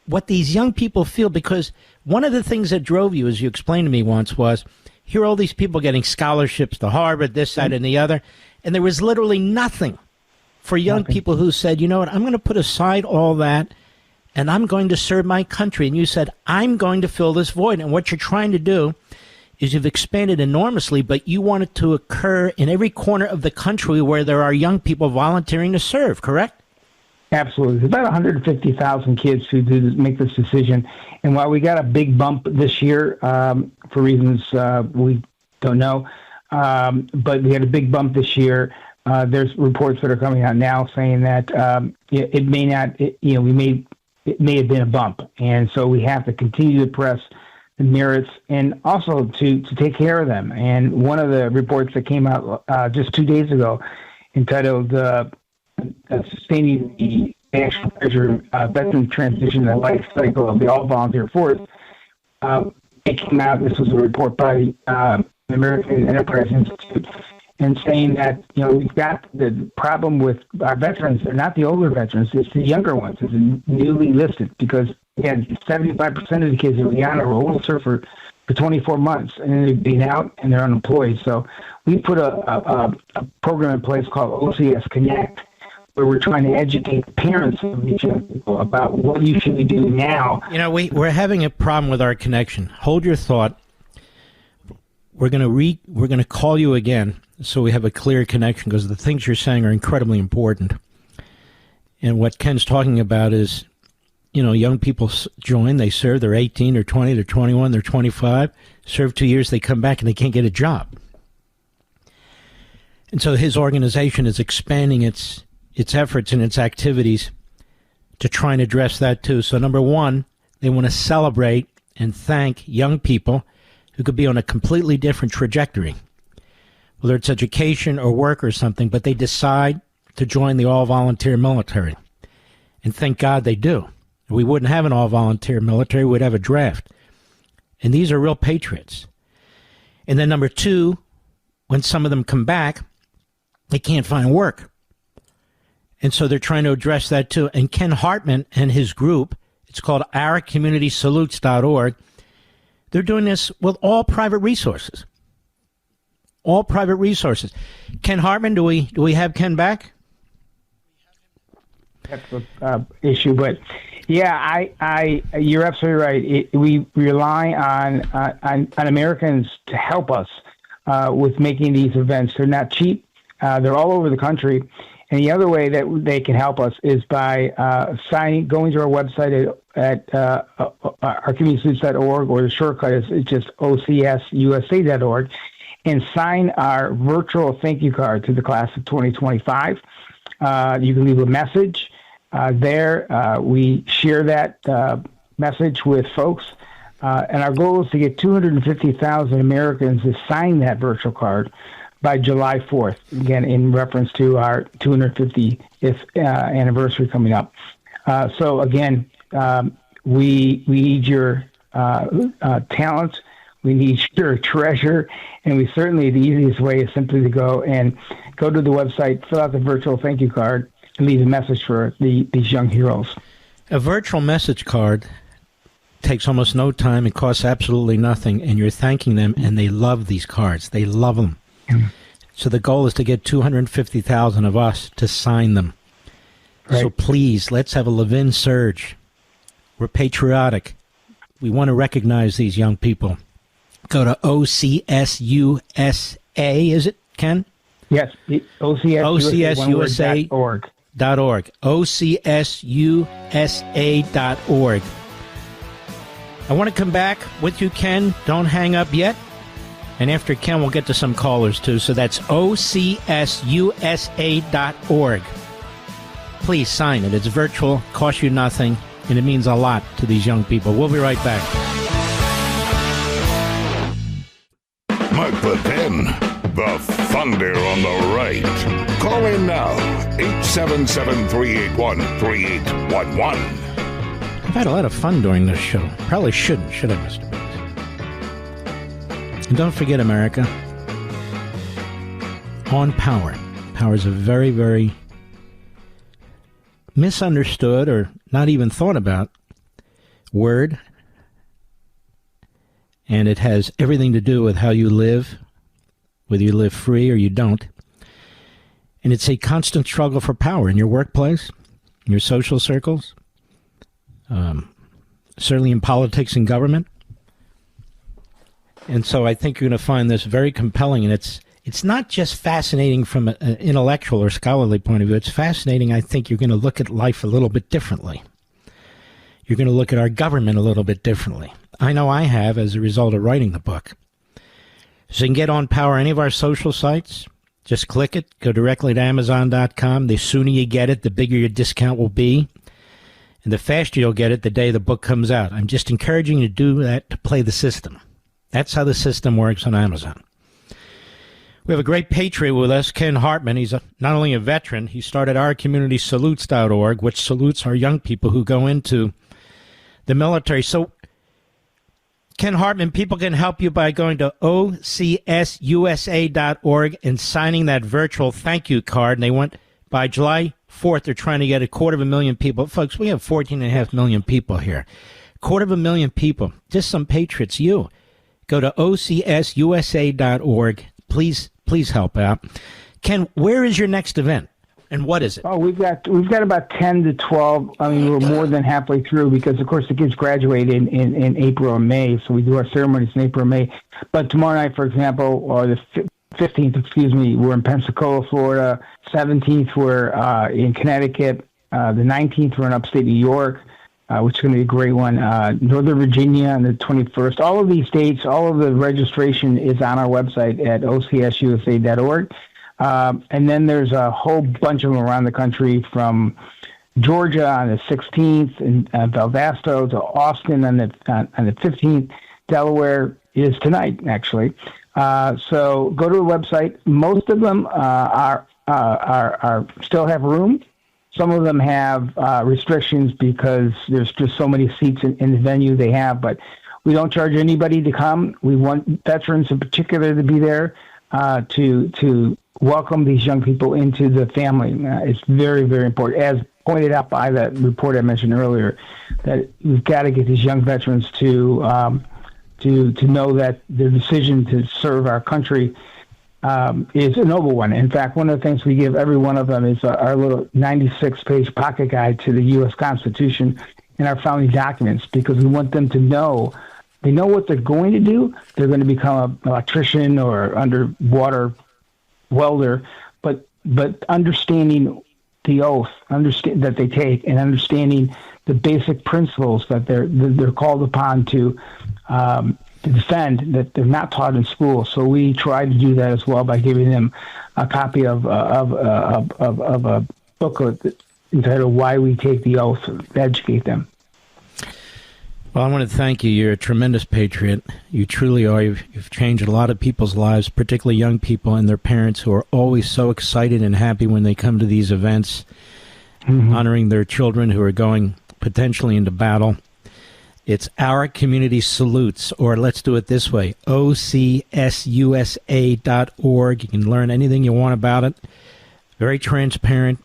what these young people feel, because one of the things that drove you, as you explained to me once, was Here are all these people getting scholarships to Harvard, this, that, and the other. And there was literally nothing for young people who said, you know what, I'm going to put aside all that and I'm going to serve my country. And you said, I'm going to fill this void. And what you're trying to do is you've expanded enormously, but you want it to occur in every corner of the country where there are young people volunteering to serve, correct? Absolutely. There's about 150,000 kids who make this decision. And while we got a big bump this year, for reasons we don't know, but we had a big bump this year, there's reports that are coming out now saying that it may have been a bump. And so we have to continue to press the merits and also to take care of them. And one of the reports that came out just 2 days ago entitled Sustaining the National Treasure Veteran Transition and Life Cycle of the All-Volunteer Force, it came out, this was a report by the American Enterprise Institute, and saying that, we've got the problem with our veterans. They're not the older veterans, it's the younger ones. It's newly listed because, again, 75% of the kids that we on a roll serve for 24 months, and then they've been out and they're unemployed. So we put a program in place called OCS Connect, where we're trying to educate the parents of these young people about what you should do now. We're having a problem with our connection. Hold your thought. We're going to call you again so we have a clear connection, because the things you're saying are incredibly important. And what Ken's talking about is, young people join, they serve, they're 18, they're 20, they're 21, they're 25, serve 2 years, they come back and they can't get a job. And so his organization is expanding its efforts and its activities to try and address that too. So number one, they want to celebrate and thank young people who could be on a completely different trajectory, whether it's education or work or something, but they decide to join the all-volunteer military. And thank God they do. We wouldn't have an all-volunteer military, we'd have a draft. And these are real patriots. And then number two, when some of them come back, they can't find work. And so they're trying to address that too. And Ken Hartman and his group, it's called ourcommunitysalutes.org, they're doing this with all private resources. All private resources. Ken Hartman, do we have Ken back? That's the issue, but yeah, you're absolutely right. We rely on Americans to help us with making these events. They're not cheap. They're all over the country. And the other way that they can help us is by going to our website at ourcommunitysalutes.org, or the shortcut is just ocsusa.org, and sign our virtual thank you card to the class of 2025. You can leave a message there. We share that message with folks. And our goal is to get 250,000 Americans to sign that virtual card by July 4th, again, in reference to our 250th anniversary coming up. So, again, we need your talent. We need your treasure. And we certainly, the easiest way is simply to go to the website, fill out the virtual thank you card, and leave a message for these young heroes. A virtual message card takes almost no time. It costs absolutely nothing. And you're thanking them, and they love these cards. They love them. So the goal is to get 250,000 of us to sign them. Right. So please, let's have a Levin surge. We're patriotic. We want to recognize these young people. Go to OCSUSA, is it, Ken? Yes, OCSUSA.org. OCSUSA.org. I want to come back with you, Ken. Don't hang up yet. And after Ken, we'll get to some callers, too. So that's OCSUSA.org. Please sign it. It's virtual, costs you nothing, and it means a lot to these young people. We'll be right back. Mark the 10. The thunder on the right. Call in now. 877-381-3811. I've had a lot of fun during this show. Probably shouldn't, should I, Mr. Bates? And don't forget, America, on power. Power is a very, very misunderstood or not even thought about word. And it has everything to do with how you live, whether you live free or you don't. And it's a constant struggle for power in your workplace, in your social circles, certainly in politics and government. And so I think you're going to find this very compelling, and it's not just fascinating from an intellectual or scholarly point of view. It's fascinating. I think you're going to look at life a little bit differently. You're going to look at our government a little bit differently. I know I have as a result of writing the book. So you can get on Power any of our social sites. Just click it. Go directly to Amazon.com. The sooner you get it, the bigger your discount will be. And the faster you'll get it the day the book comes out. I'm just encouraging you to do that to play the system. That's how the system works on Amazon. We have a great patriot with us, Ken Hartman. He's not only a veteran, he started ourcommunitysalutes.org, which salutes our young people who go into the military. So, Ken Hartman, people can help you by going to OCSUSA.org and signing that virtual thank you card. And they went by July 4th, they're trying to get 250,000 people. Folks, we have 14.5 million people here. 250,000 people, just some patriots, you. Go to OCSUSA.org. Please help out. Ken, where is your next event, and what is it? Oh, we've got about 10 to 12. I mean, we're more than halfway through because, of course, the kids graduate in April and May, so we do our ceremonies in April and May. But tomorrow night, for example, or the 15th, we're in Pensacola, Florida. 17th, we're in Connecticut. The 19th, we're in upstate New York, which is going to be a great one. Northern Virginia on the 21st. All of these dates, all of the registration is on our website at OCSUSA.org. And then there's a whole bunch of them around the country, from Georgia on the 16th, and Valdosta to Austin on the 15th. Delaware is tonight, actually. So go to the website. Most of them are still have room. Some of them have restrictions because there's just so many seats in the venue they have, but we don't charge anybody to come. We want veterans in particular to be there to welcome these young people into the family. It's very, very important, as pointed out by that report I mentioned earlier, that we've got to get these young veterans to know that their decision to serve our country is a noble one. In fact, one of the things we give every one of them is our little 96-page pocket guide to the U.S. Constitution and our founding documents, because we want them to know, they know what they're going to do. They're going to become an electrician or underwater welder, but understanding the oath, that they take, and understanding the basic principles that they're called upon to defend, that they're not taught in school. So we try to do that as well by giving them a copy of a booklet entitled "Why We Take the Oath" to educate them. Well, I want to thank you. You're a tremendous patriot. You truly are. You've changed a lot of people's lives, particularly young people and their parents, who are always so excited and happy when they come to these events, honoring their children who are going potentially into battle. It's Our Community Salutes, or let's do it this way, OCSUSA.org. You can learn anything you want about it. Very transparent.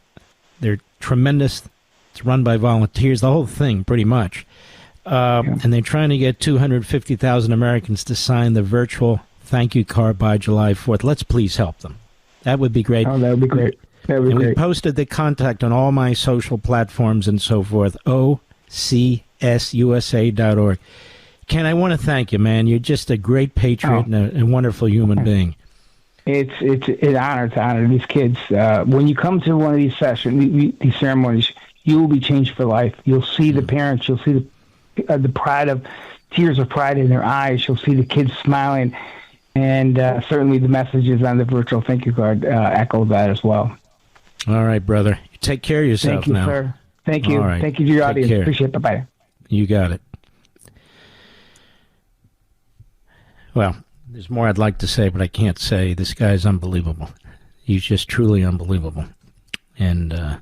They're tremendous. It's run by volunteers, the whole thing, pretty much. And they're trying to get 250,000 Americans to sign the virtual thank you card by July 4th. Let's please help them. That would be great. Oh, that would be great. We posted the contact on all my social platforms and so forth, OCSUSA.org. Ken, I want to thank you, man. You're just a great patriot and a wonderful human being. It's an honor to honor these kids. When you come to one of these sessions, these ceremonies, you will be changed for life. You'll see the parents. You'll see the pride of tears of pride in their eyes. You'll see the kids smiling, and certainly the messages on the virtual thank you card echo that as well. All right, brother. You take care of yourself. Thank you, now. Sir. Thank you. Right. Thank you to your audience. Care. Appreciate it. Bye-bye. You got it. Well, there's more I'd like to say, but I can't say. This guy's unbelievable. He's just truly unbelievable. And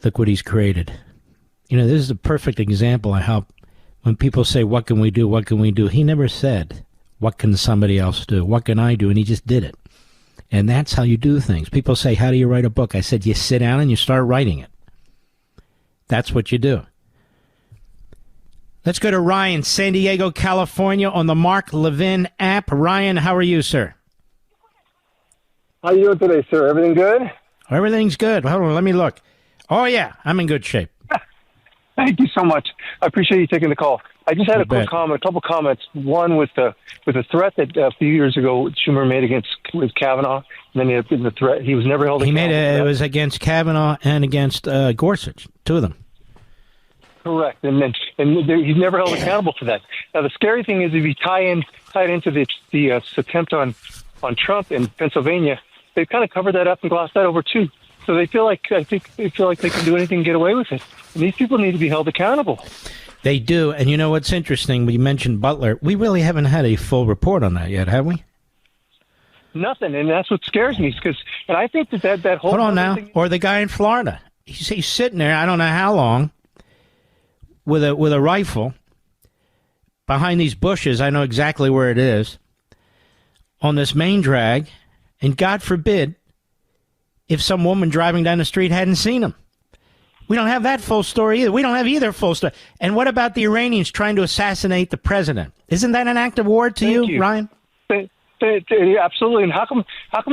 look what he's created. You know, this is a perfect example of how when people say, what can we do, what can we do? He never said, what can somebody else do? What can I do? And he just did it. And that's how you do things. People say, how do you write a book? I said, you sit down and you start writing it. That's what you do. Let's go to Ryan, San Diego, California, on the Mark Levin app. Ryan, how are you, sir? How are you doing today, sir? Everything good? Everything's good. Hold on, let me look. Oh, yeah, I'm in good shape. Thank you so much. I appreciate you taking the call. I just had a couple comments. One with the threat that a few years ago Schumer made against Kavanaugh, and then the threat he was never held accountable. It was against Kavanaugh and against Gorsuch, two of them. Correct, and he's never held accountable for that. Now the scary thing is if you tie it into the attempt on Trump in Pennsylvania, they've kind of covered that up and glossed that over too. So they feel like they can do anything and get away with it. And these people need to be held accountable. They do, and you know what's interesting? We mentioned Butler. We really haven't had a full report on that yet, have we? Nothing, and that's what scares me. And I think that whole hold on now, or the guy in Florida. He's sitting there. I don't know how long. With a rifle behind these bushes, I know exactly where it is, on this main drag, and God forbid if some woman driving down the street hadn't seen him. We don't have that full story either. We don't have either full story. And what about the Iranians trying to assassinate the president? Isn't that an act of war to you, Ryan? Absolutely. And how come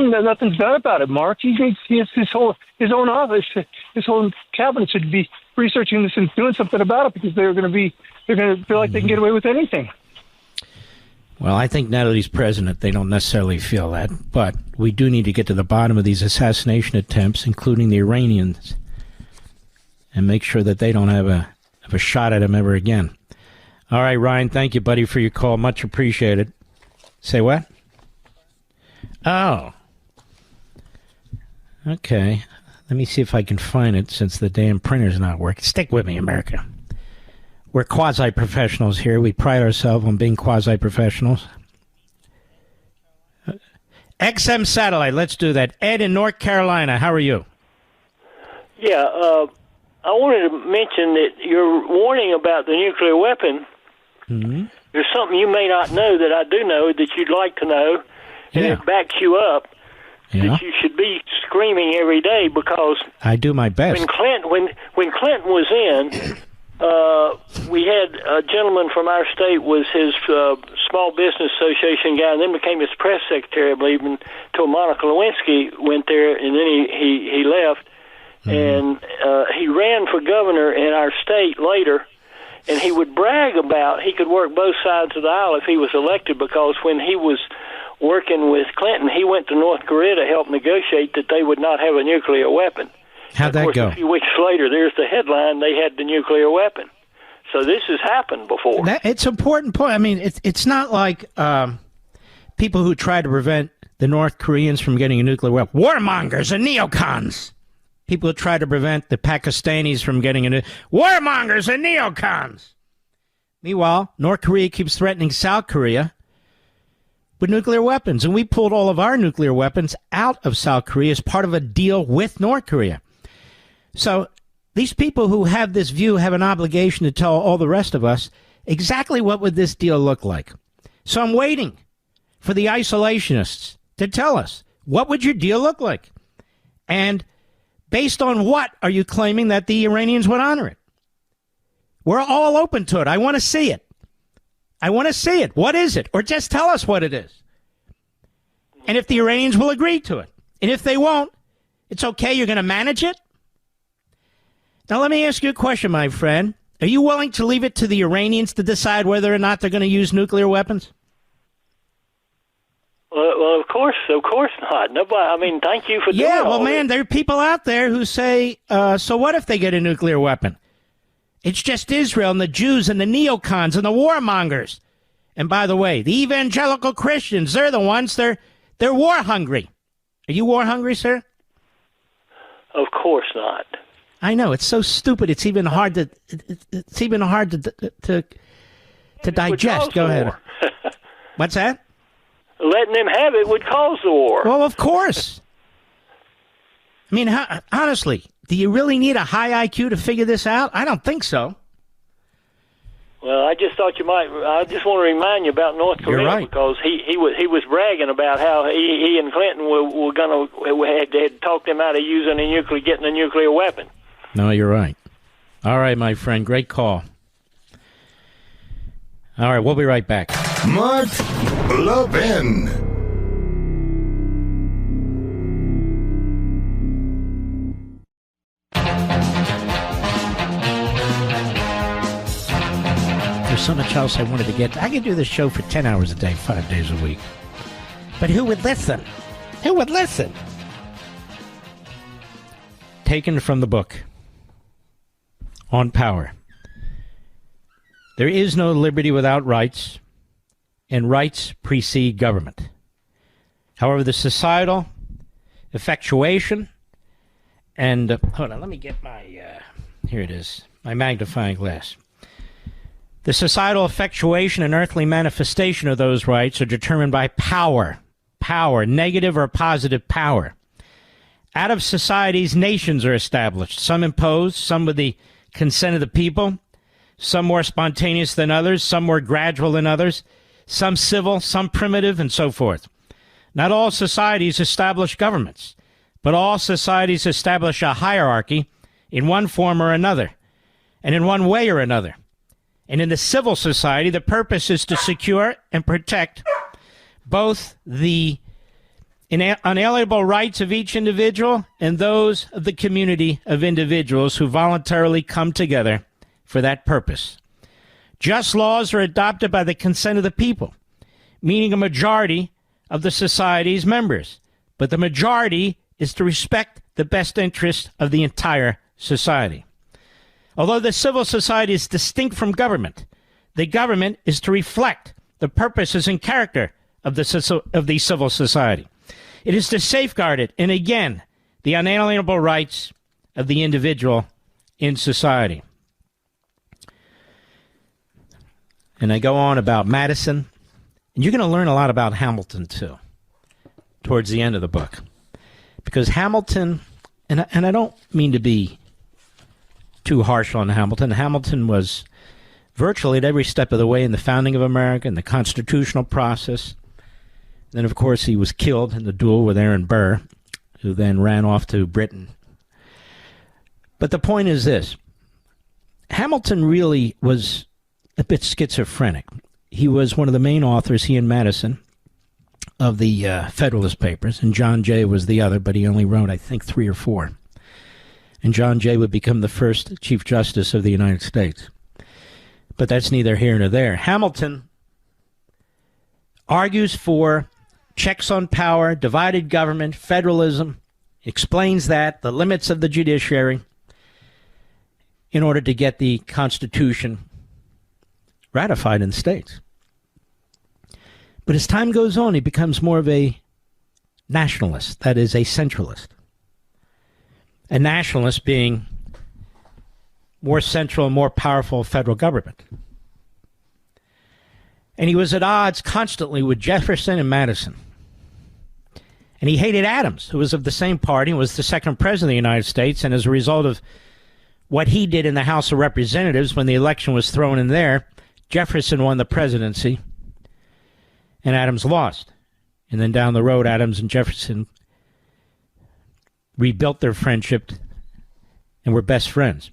nothing's done about it, Mark? He has his own office, his whole cabinet should be researching this and doing something about it because they're going to feel like they can get away with anything. Well, I think now that he's president, they don't necessarily feel that, but we do need to get to the bottom of these assassination attempts, including the Iranians, and make sure that they don't have a shot at him ever again. All right, Ryan, thank you, buddy, for your call. Much appreciated. Say what? Oh. Okay. Let me see if I can find it since the damn printer's not working. Stick with me, America. We're quasi-professionals here. We pride ourselves on being quasi-professionals. XM Satellite, let's do that. Ed in North Carolina, how are you? Yeah, I wanted to mention that your warning about the nuclear weapon, there's something you may not know that I do know that you'd like to know, and it backs you up. That you should be screaming every day because I do my best. When Clinton was in, we had a gentleman from our state was his small business association guy, and then became his press secretary, I believe, until Monica Lewinsky went there, and then he left, and he ran for governor in our state later, and he would brag about he could work both sides of the aisle if he was elected because when he was working with Clinton, he went to North Korea to help negotiate that they would not have a nuclear weapon. How'd that go? A few weeks later, there's the headline, they had the nuclear weapon. So this has happened before. It's an important point. I mean, it's not like people who try to prevent the North Koreans from getting a nuclear weapon. Warmongers and neocons. People who try to prevent the Pakistanis from getting a warmongers and neocons. Meanwhile, North Korea keeps threatening South Korea with nuclear weapons, and we pulled all of our nuclear weapons out of South Korea as part of a deal with North Korea. So these people who have this view have an obligation to tell all the rest of us exactly what would this deal look like. So I'm waiting for the isolationists to tell us, what would your deal look like? And based on what are you claiming that the Iranians would honor it? We're all open to it. I want to see it. I want to see it. What is it? Or just tell us what it is. And if the Iranians will agree to it. And if they won't, it's okay. You're going to manage it. Now, let me ask you a question, my friend. Are you willing to leave it to the Iranians to decide whether or not they're going to use nuclear weapons? Well, of course not. Nobody. I mean, thank you for doing all well, man, this. there are people out there who say, so what if they get a nuclear weapon? It's just Israel and the Jews and the neocons and the warmongers. And by the way, the evangelical Christians, they're the ones, they're war hungry. Are you war hungry, sir? Of course not. I know, it's so stupid. It's even hard to digest. Go ahead. What's that? Letting them have it would cause the war. Well, of course. I mean, honestly, do you really need a high IQ to figure this out? I don't think so. Well, I just thought you might. I just want to remind you about North Korea. You're right. Because he was bragging about how he and Clinton were going to had talked him out of getting a nuclear weapon. No, you're right. All right, my friend, great call. All right, we'll be right back. Mark Levin. There's so much else I wanted to get to. I could do this show for 10 hours a day, 5 days a week. But who would listen? Who would listen? Taken from the book On Power. There is no liberty without rights, and rights precede government. However, the societal effectuation and... hold on, let me get my... here it is, my magnifying glass. The societal effectuation and earthly manifestation of those rights are determined by power. Power, negative or positive power. Out of societies, nations are established. Some imposed, some with the consent of the people, some more spontaneous than others, some more gradual than others, some civil, some primitive, and so forth. Not all societies establish governments, but all societies establish a hierarchy in one form or another, and in one way or another. And in the civil society, the purpose is to secure and protect both the unalienable rights of each individual and those of the community of individuals who voluntarily come together for that purpose. Just laws are adopted by the consent of the people, meaning a majority of the society's members. But the majority is to respect the best interests of the entire society. Although the civil society is distinct from government, the government is to reflect the purposes and character of the civil society. It is to safeguard it, and again, the unalienable rights of the individual in society. And I go on about Madison, and you're going to learn a lot about Hamilton, too, towards the end of the book. Because Hamilton, and I don't mean to be too harsh on Hamilton. Hamilton was virtually at every step of the way in the founding of America, in the constitutional process. Then, of course, he was killed in the duel with Aaron Burr, who then ran off to Britain. But the point is this. Hamilton really was a bit schizophrenic. He was one of the main authors, he and Madison, of the Federalist Papers, and John Jay was the other, but he only wrote, I think, 3 or 4. And John Jay would become the first Chief Justice of the United States. But that's neither here nor there. Hamilton argues for checks on power, divided government, federalism, explains that, the limits of the judiciary, in order to get the Constitution ratified in the states. But as time goes on, he becomes more of a nationalist, that is, a centralist. A nationalist being more central and more powerful federal government. And he was at odds constantly with Jefferson and Madison. And he hated Adams, who was of the same party and was the second president of the United States. And as a result of what he did in the House of Representatives when the election was thrown in there, Jefferson won the presidency and Adams lost. And then down the road, Adams and Jefferson rebuilt their friendship and were best friends,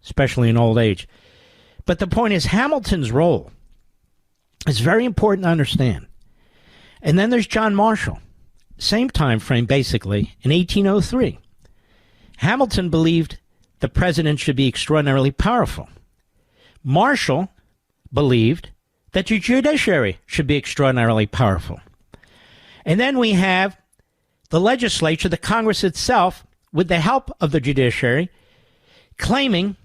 especially in old age. But the point is, Hamilton's role is very important to understand. And then there's John Marshall, same time frame, basically, in 1803. Hamilton believed the president should be extraordinarily powerful. Marshall believed that the judiciary should be extraordinarily powerful. And then we have the legislature, the Congress itself, with the help of the judiciary, claiming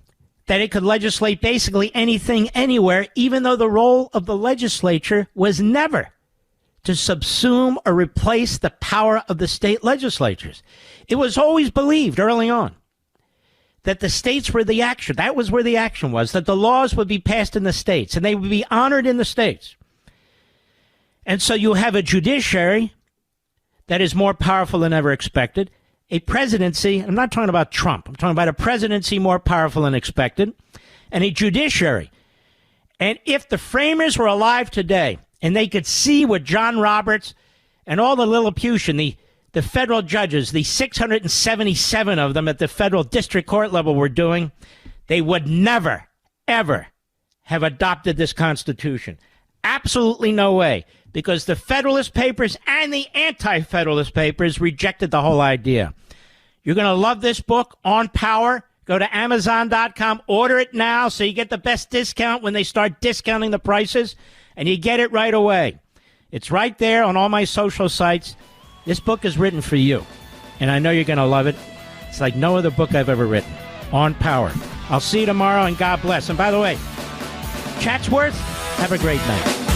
that it could legislate basically anything, anywhere, even though the role of the legislature was never to subsume or replace the power of the state legislatures. It was always believed early on that the states were the action. That was where the action was, that the laws would be passed in the states and they would be honored in the states. And so you have a judiciary that is more powerful than ever expected, a presidency, I'm not talking about Trump, I'm talking about a presidency more powerful than expected, and a judiciary. And if the framers were alive today and they could see what John Roberts and all the Lilliputian, the federal judges, the 677 of them at the federal district court level were doing, they would never, ever have adopted this Constitution. Absolutely no way, because the Federalist Papers and the anti-Federalist Papers rejected the whole idea. You're going to love this book, On Power. Go to Amazon.com, order it now so you get the best discount when they start discounting the prices, and you get it right away. It's right there on all my social sites. This book is written for you, and I know you're going to love it. It's like no other book I've ever written. On Power. I'll see you tomorrow, and God bless. And by the way, Chatsworth, have a great night.